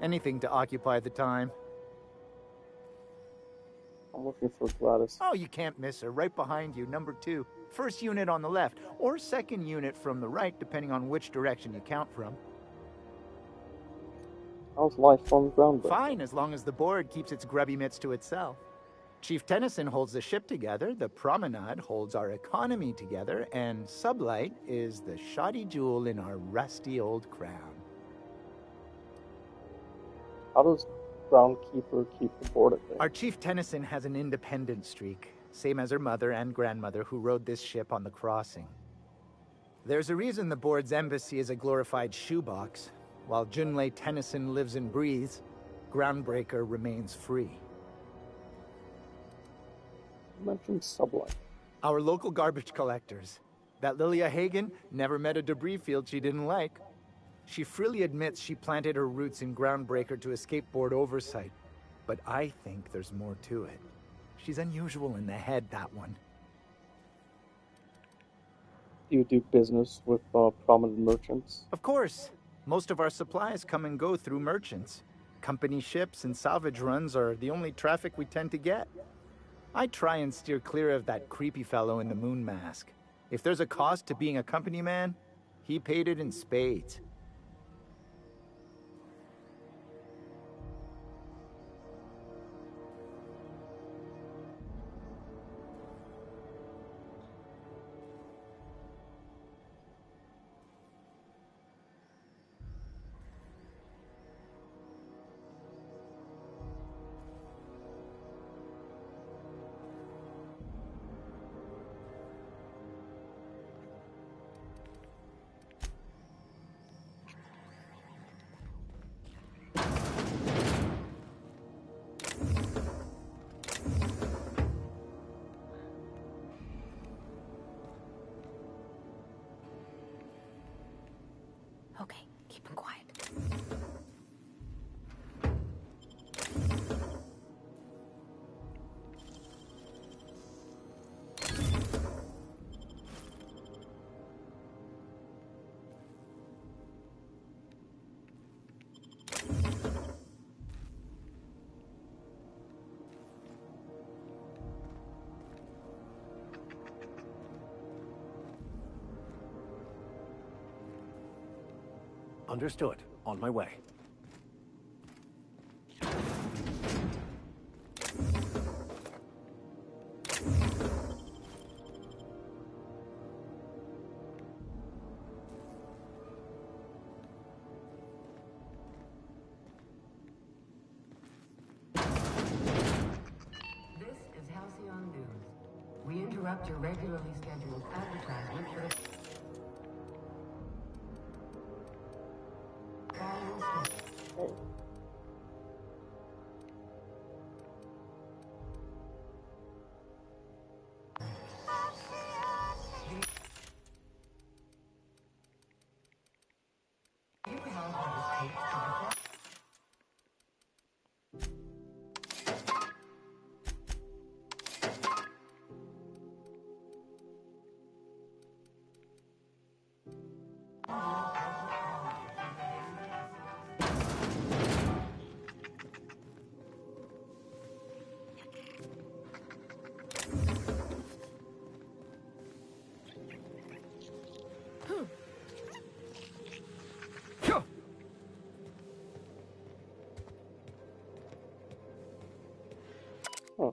Anything to occupy the time. I'm looking for Gladys. Oh, you can't miss her. Right behind you, number 2. First unit on the left, or second unit from the right, depending on which direction you count from. How's life on Groundbreaker? Fine, as long as the board keeps its grubby mitts to itself. Chief Tennyson holds the ship together, the Promenade holds our economy together, and Sublight is the shoddy jewel in our rusty old crown. How does Groundkeeper keep the board at bay? Our Chief Tennyson has an independent streak, same as her mother and grandmother who rode this ship on the crossing. There's a reason the board's embassy is a glorified shoebox. While Junlei Tennyson lives and breathes, Groundbreaker remains free. You mentioned Sublight. Our local garbage collectors. That Lilia Hagen never met a debris field she didn't like. She freely admits she planted her roots in Groundbreaker to escape board oversight. But I think there's more to it. She's unusual in the head, that one. Do you do business with prominent merchants? Of course. Most of our supplies come and go through merchants. Company ships and salvage runs are the only traffic we tend to get. I try and steer clear of that creepy fellow in the moon mask. If there's a cost to being a company man, he paid it in spades. Okay, keep him quiet. Understood. On my way. This is Halcyon News. We interrupt your regularly scheduled advertisement for the following story. Huh.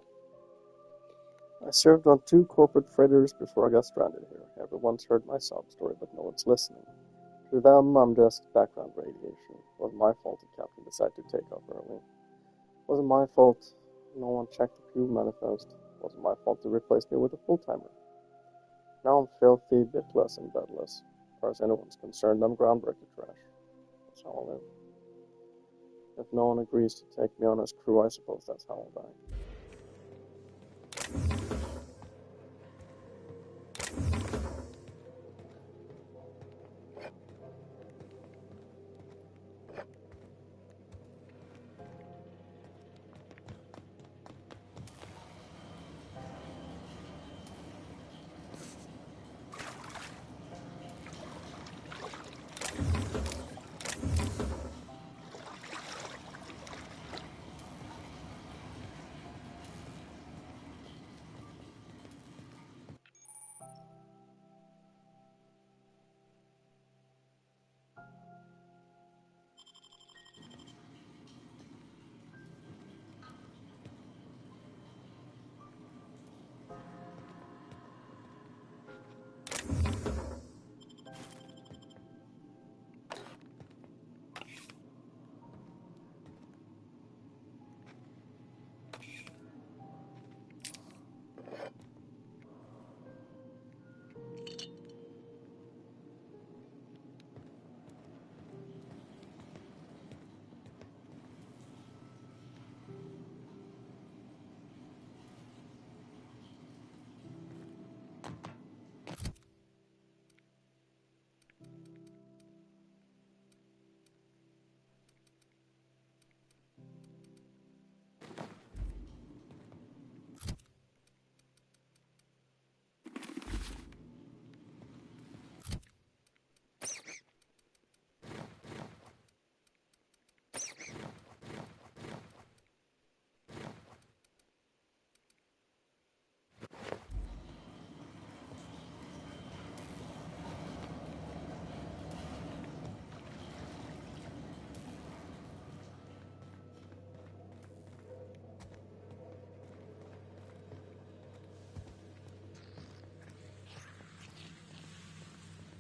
I served on 2 corporate freighters before I got stranded here. Everyone's heard my sob story, but no one's listening. To them, I'm just background radiation. It wasn't my fault the captain decided to take off early. It wasn't my fault no one checked the fuel manifest. It wasn't my fault to replace me with a full-timer. Now I'm filthy, bitless, and bedless. As far as anyone's concerned, I'm groundbreaker trash. That's how I'll live. If no one agrees to take me on as crew, I suppose that's how I'll die.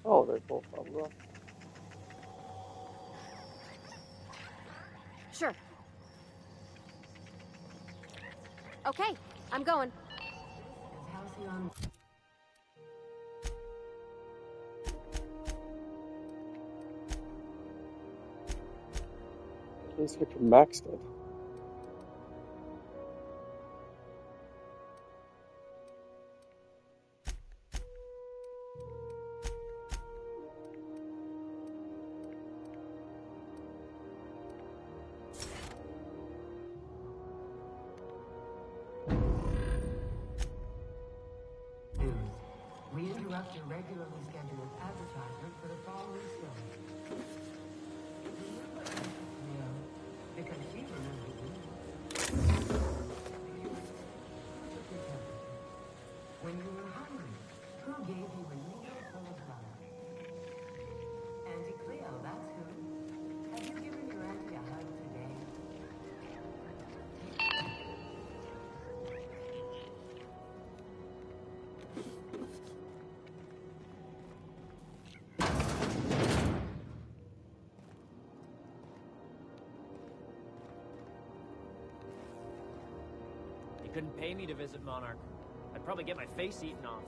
Oh, they both have that. Sure. Okay, I'm going. At least we can max it. We interrupt your regularly scheduled advertisement for the following story. Because she remembers you. When you were hungry, who gave you a needle full of love? Auntie Cleo, that's who. Have you given your auntie a hug today? You couldn't pay me to visit Monarch. I'd probably get my face eaten off.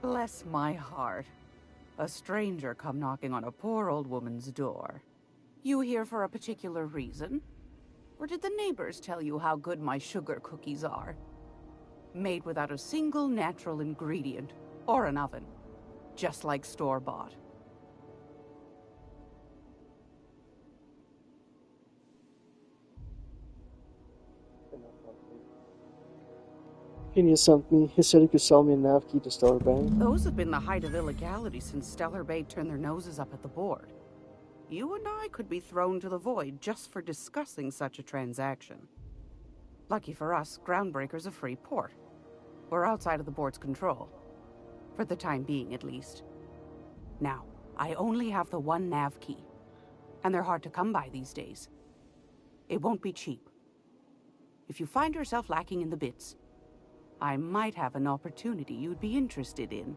Bless my heart. A stranger come knocking on a poor old woman's door. You here for a particular reason? Or did the neighbors tell you how good my sugar cookies are? Made without a single natural ingredient, or an oven. Just like store-bought. Phineas sent me. He said he could sell me a nav key to Stellar Bay. Those have been the height of illegality since Stellar Bay turned their noses up at the board. You and I could be thrown to the void just for discussing such a transaction. Lucky for us, Groundbreaker's a free port. We're outside of the board's control. For the time being, at least. Now, I only have the one nav key. And they're hard to come by these days. It won't be cheap. If you find yourself lacking in the bits, I might have an opportunity you'd be interested in.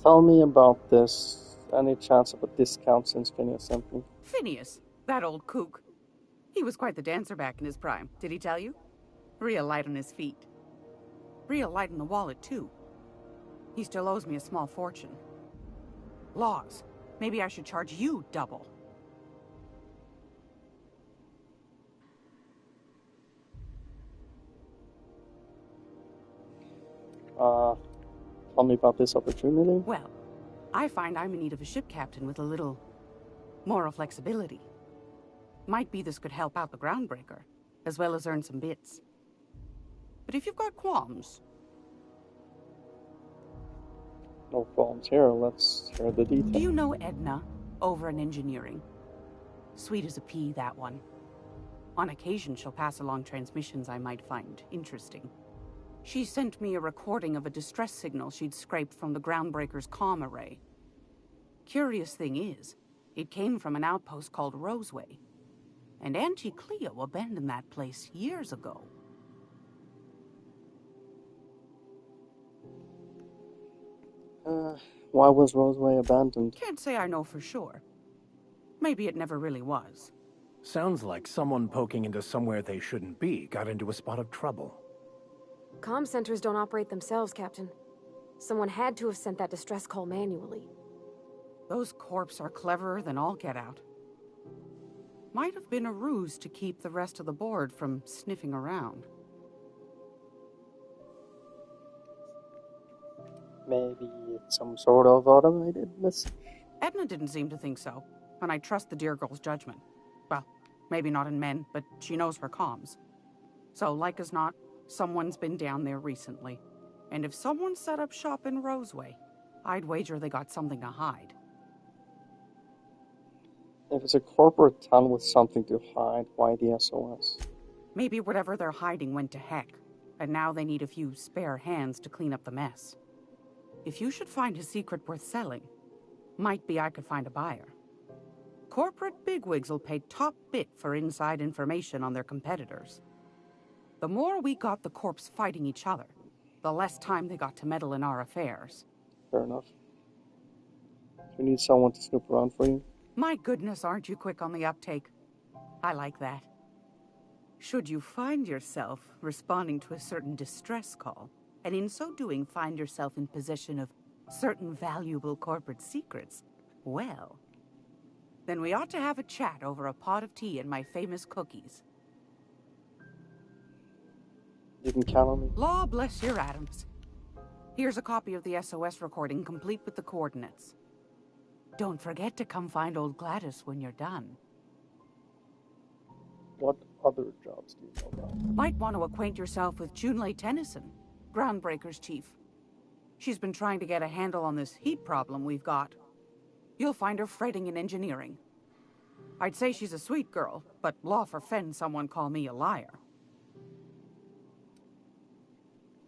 Tell me about this. Any chance of a discount since Phineas sent me? Phineas, that old kook. He was quite the dancer back in his prime, did he tell you? Real light on his feet. Real light in the wallet, too. He still owes me a small fortune. Laws. Maybe I should charge you double. Tell me about this opportunity. Well, I find I'm in need of a ship captain with a little moral flexibility. Might be this could help out the Groundbreaker, as well as earn some bits. But if you've got qualms... No qualms here. Let's hear the details. Do you know Edna, over in engineering? Sweet as a pea, that one. On occasion, she'll pass along transmissions I might find interesting. She sent me a recording of a distress signal she'd scraped from the Groundbreaker's comm array. Curious thing is, it came from an outpost called Roseway. And Auntie Cleo abandoned that place years ago. Why was Roseway abandoned? Can't say I know for sure. Maybe it never really was. Sounds like someone poking into somewhere they shouldn't be got into a spot of trouble. Comm centers don't operate themselves, Captain. Someone had to have sent that distress call manually. Those corps are cleverer than all get out. Might have been a ruse to keep the rest of the board from sniffing around. Maybe it's some sort of automated message. Edna didn't seem to think so, and I trust the dear girl's judgment. Well, maybe not in men, but she knows her comms. So, like as not, someone's been down there recently. And if someone set up shop in Roseway, I'd wager they got something to hide. If it's a corporate town with something to hide, why the SOS? Maybe whatever they're hiding went to heck, and now they need a few spare hands to clean up the mess. If you should find a secret worth selling, might be I could find a buyer. Corporate bigwigs will pay top bit for inside information on their competitors. The more we got the corps fighting each other, the less time they got to meddle in our affairs. Fair enough. Do you need someone to snoop around for you? My goodness, aren't you quick on the uptake? I like that. Should you find yourself responding to a certain distress call, and in so doing find yourself in possession of certain valuable corporate secrets, well, then we ought to have a chat over a pot of tea and my famous cookies. You can count on me. Law bless your Adams. Here's a copy of the SOS recording, complete with the coordinates. Don't forget to come find old Gladys when you're done. What other jobs do you know about? Might want to acquaint yourself with Junlei Tennyson, Groundbreaker's chief. She's been trying to get a handle on this heat problem we've got. You'll find her fretting in engineering. I'd say she's a sweet girl, but law forfend someone call me a liar.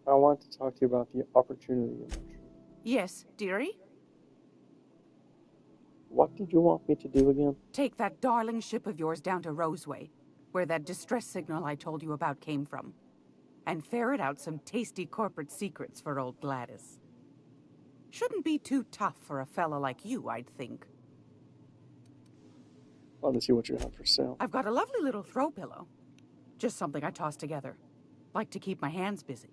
I want to talk to you about the opportunity you mentioned. Yes, dearie? What did you want me to do again? Take that darling ship of yours down to Roseway, where that distress signal I told you about came from, and ferret out some tasty corporate secrets for old Gladys. Shouldn't be too tough for a fella like you, I'd think. Want to see what you have for sale. I've got a lovely little throw pillow. Just something I toss together. Like to keep my hands busy.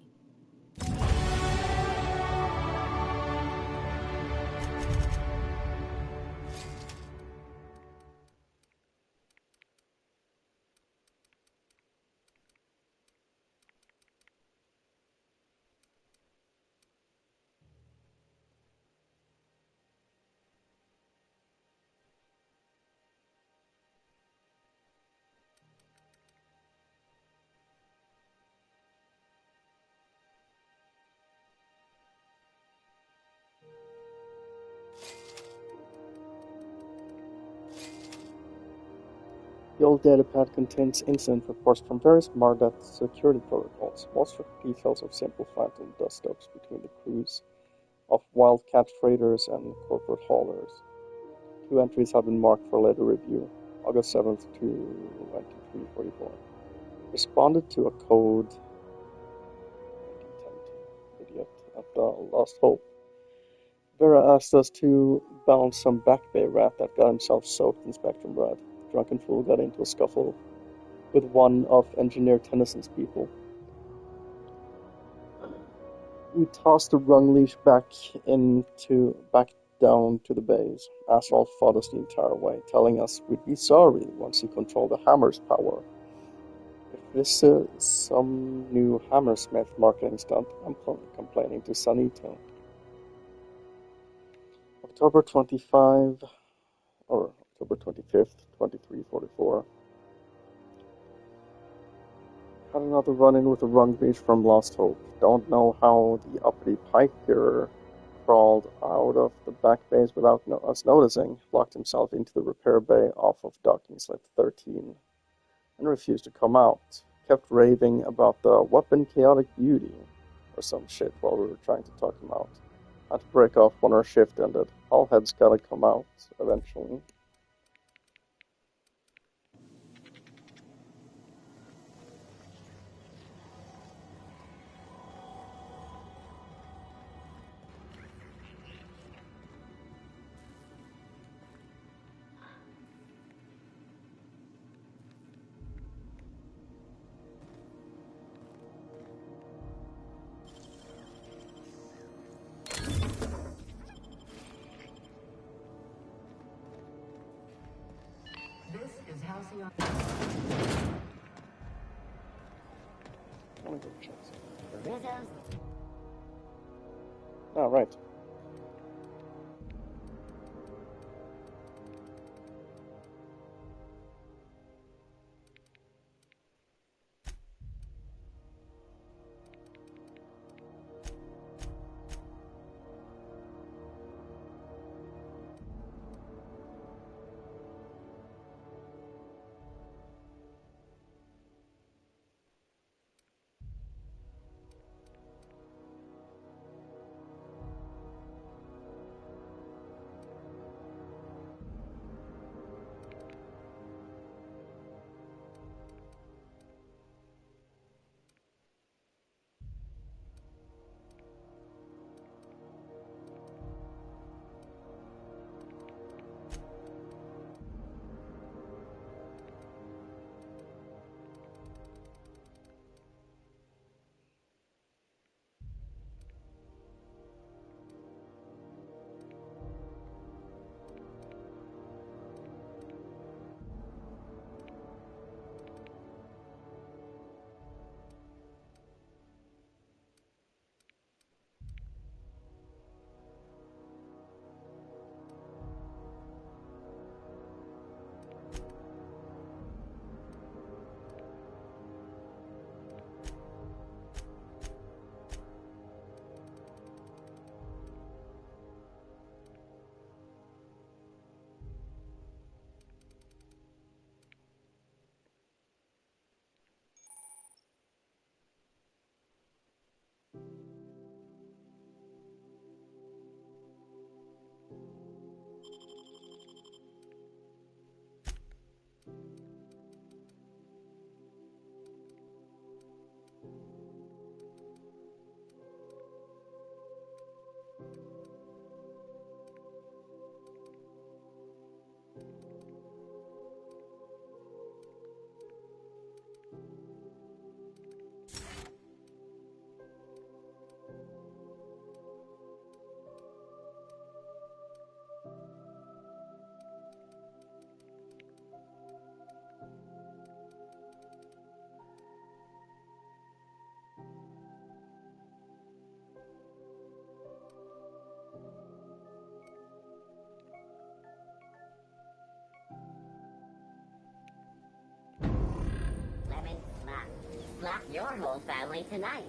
The old datapad contains incident reports from various Mardat security protocols, most details of simple phantom dust-ups between the crews of Wildcat freighters and corporate haulers. 2 entries have been marked for later review, August 7th to 2344. Responded to a code 1910, idiot, at the Lost Hope. Vera asked us to bounce some back bay rat that got himself soaked in spectrum bread. Drunken fool got into a scuffle with one of Engineer Tennyson's people. We tossed the rung leash back down to the bays. Asphalt fought us the entire way, telling us we'd be sorry once he controlled the hammer's power. If this is some new Hammersmith marketing stunt, I'm complaining to Sanito. October 25, or October 25th, 2344. Had another run-in with a rung leash from Lost Hope. Don't know how the uppity piker crawled out of the back bays without us noticing, locked himself into the repair bay off of docking slip 13, and refused to come out. Kept raving about the weapon chaotic beauty, or some shit while we were trying to talk him out. Had to break off when our shift ended. All heads gotta come out, eventually. This is Halcyon. Let me go check something. Rizzo's. Oh, right. Lemon slap. Slap your whole family tonight.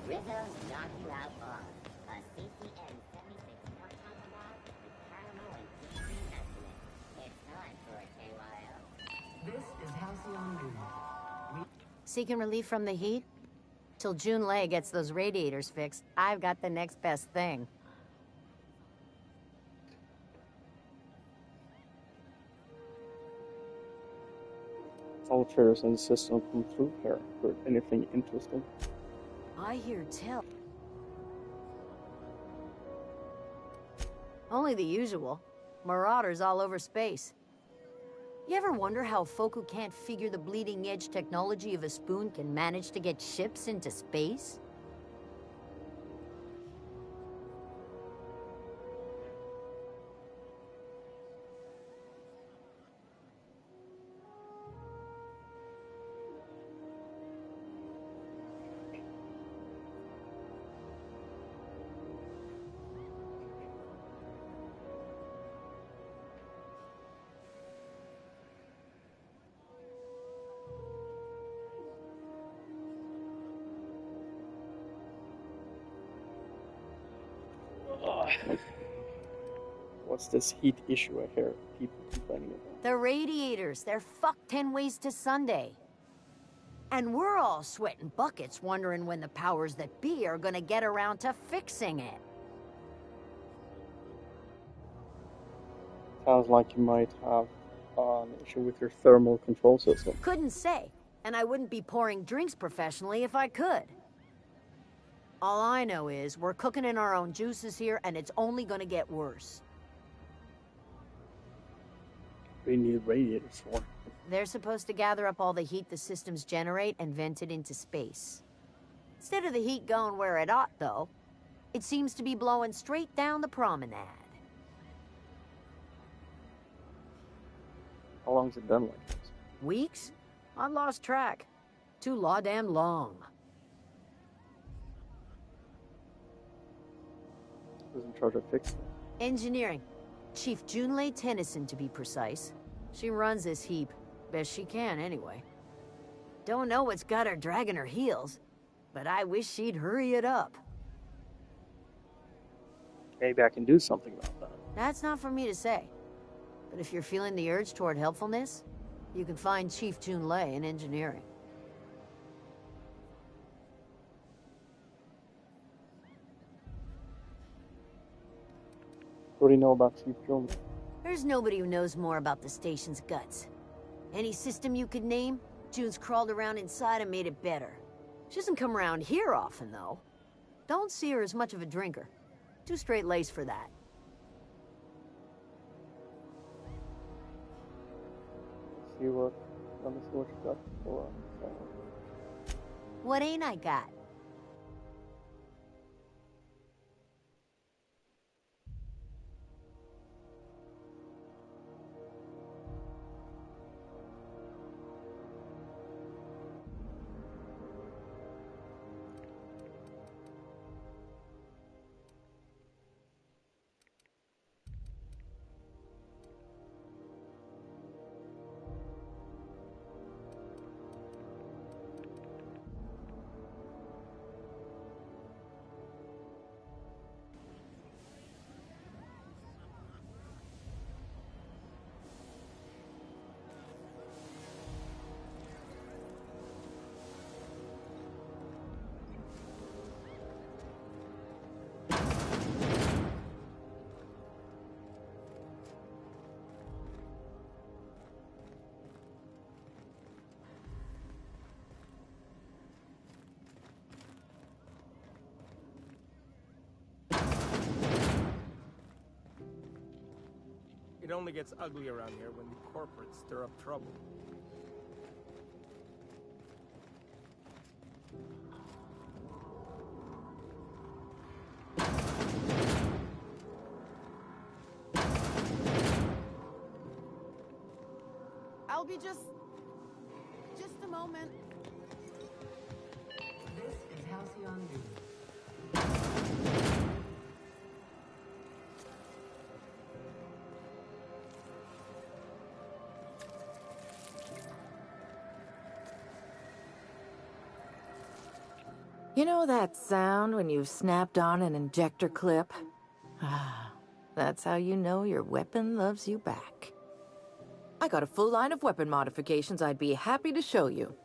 Rizzo's knocking out all. A CCN 76 more compromise with caramel and cheese estimate. It's time for a KYO. This is Halcyon News. Seeking relief from the heat? Till June Lay gets those radiators fixed, I've got the next best thing. All traders in the system come through here. Heard anything interesting? I hear tell. Only the usual. Marauders all over space. You ever wonder how folk who can't figure the bleeding edge technology of a spoon can manage to get ships into space? What's this heat issue I hear people complaining about? The radiators, they're fucked 10 ways to Sunday. And we're all sweating buckets wondering when the powers that be are gonna get around to fixing it. Sounds like you might have an issue with your thermal control system. Couldn't say, and I wouldn't be pouring drinks professionally if I could. All I know is we're cooking in our own juices here, and it's only gonna get worse. We need radiators for. They're supposed to gather up all the heat the systems generate and vent it into space. Instead of the heat going where it ought, though, it seems to be blowing straight down the promenade. How long's it been like this? Weeks? I lost track. Too law-damn long. Who's in charge of fixing it? Engineering. Chief Junlei Tennyson, to be precise. She runs this heap. Best she can, anyway. Don't know what's got her dragging her heels, but I wish she'd hurry it up. Maybe I can do something about that. That's not for me to say. But if you're feeling the urge toward helpfulness, you can find Chief Junlei in engineering. What do you know about Chief Junlei? There's nobody who knows more about the station's guts. Any system you could name, June's crawled around inside and made it better. She doesn't come around here often, though. Don't see her as much of a drinker. Too straight-laced for that. Let me see what you got for What ain't I got? It only gets ugly around here when the corporates stir up trouble. I'll be just a moment. This is Halcyon News. You know that sound when you've snapped on an injector clip? Ah, that's how you know your weapon loves you back. I got a full line of weapon modifications I'd be happy to show you.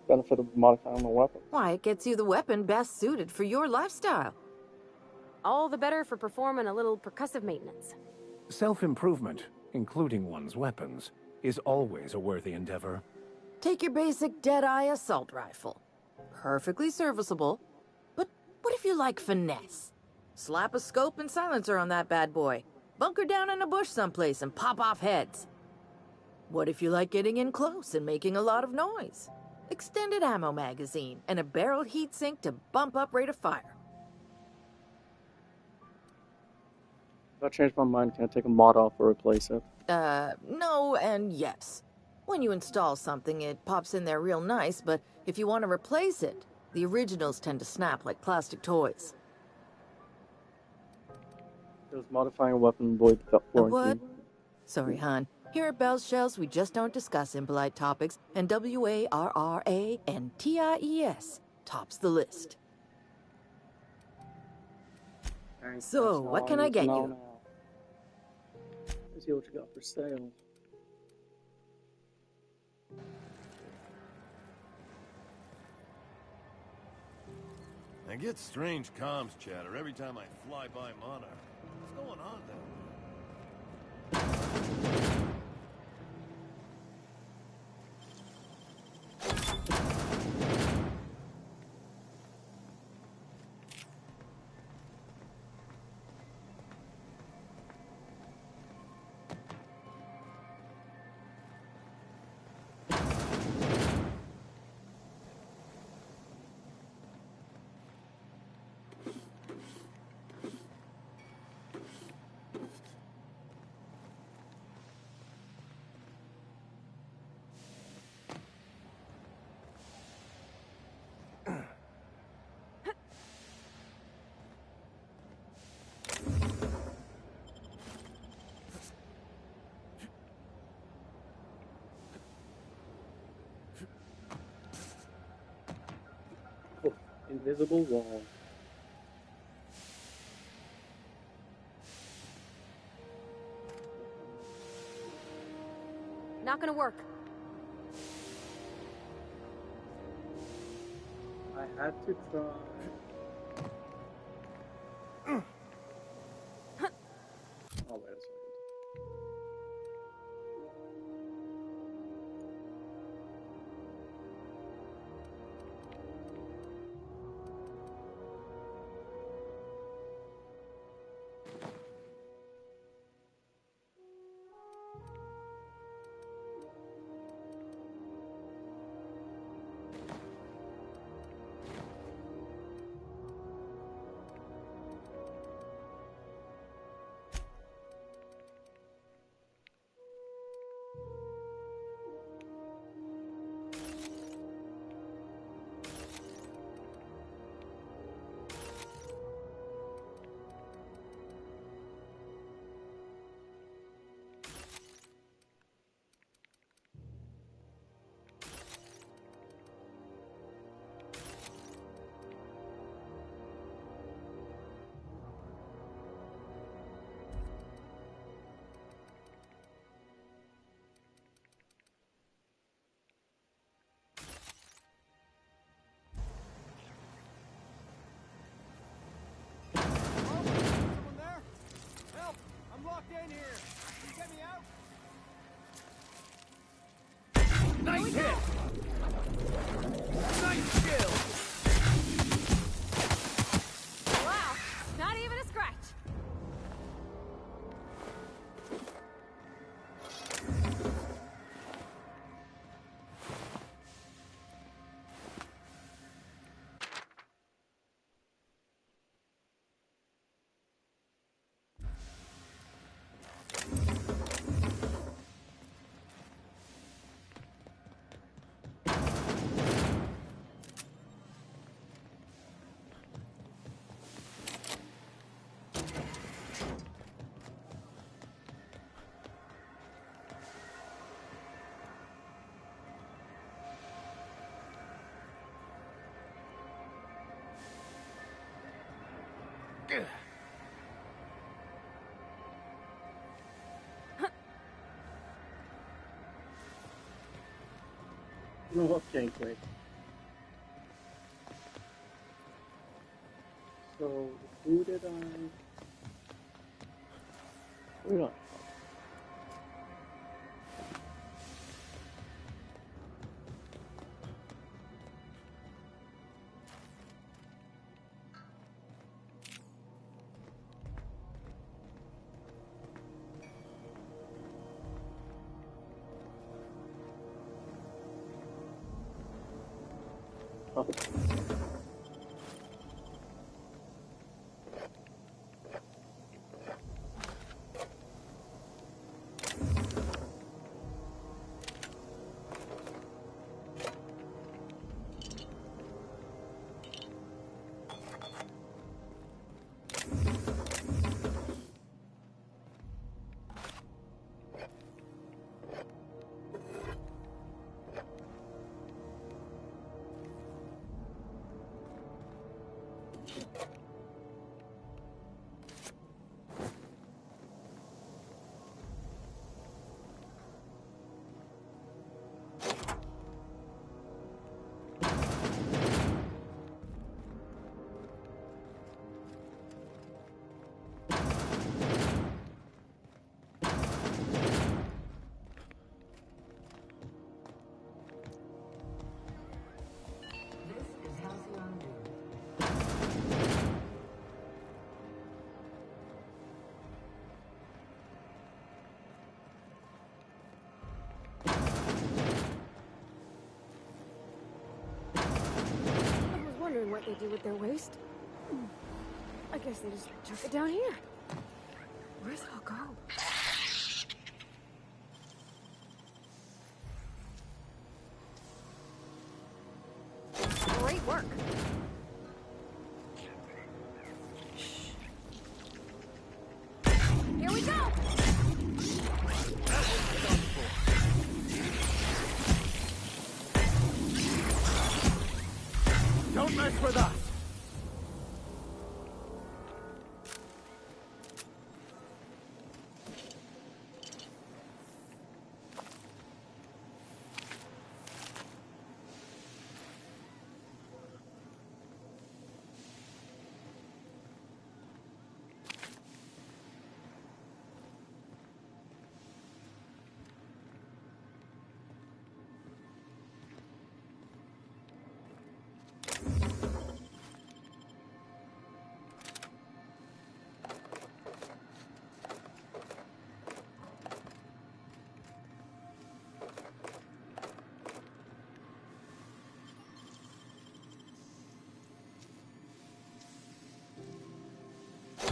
Benefit of modifying the weapon. Why, it gets you the weapon best suited for your lifestyle. All the better for performing a little percussive maintenance. Self-improvement, including one's weapons, is always a worthy endeavor. Take your basic Deadeye assault rifle. Perfectly serviceable. But what if you like finesse? Slap a scope and silencer on that bad boy. Bunker down in a bush someplace and pop off heads. What if you like getting in close and making a lot of noise? Extended ammo magazine and a barrel heatsink to bump up rate of fire. If I change my mind, can I take a mod off or replace it? No and yes. When you install something, it pops in there real nice, but if you want to replace it, the originals tend to snap like plastic toys. Does modifying a weapon void the warranty? What? Sorry, hon. Here at Bell's Shells, we just don't discuss impolite topics, and WARRANTIES tops the list. Thanks, So, that's what all can I need to get know you? now. Let's see what you got for sale. I get strange comms chatter every time I fly by Monarch. What's going on there? Oh, invisible wall. Not gonna work. I had to try. Oh, wait a second. No, okay, great. So, who did I... Who did I? Oh. Wondering what they do with their waste. I guess they just chuck it down here. Where's it all go? Great work. Here we go. Don't mess with us!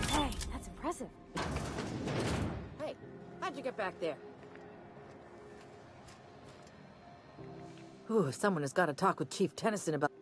Hey, that's impressive. Hey, how'd you get back there? Ooh, someone has got to talk with Chief Tennyson about...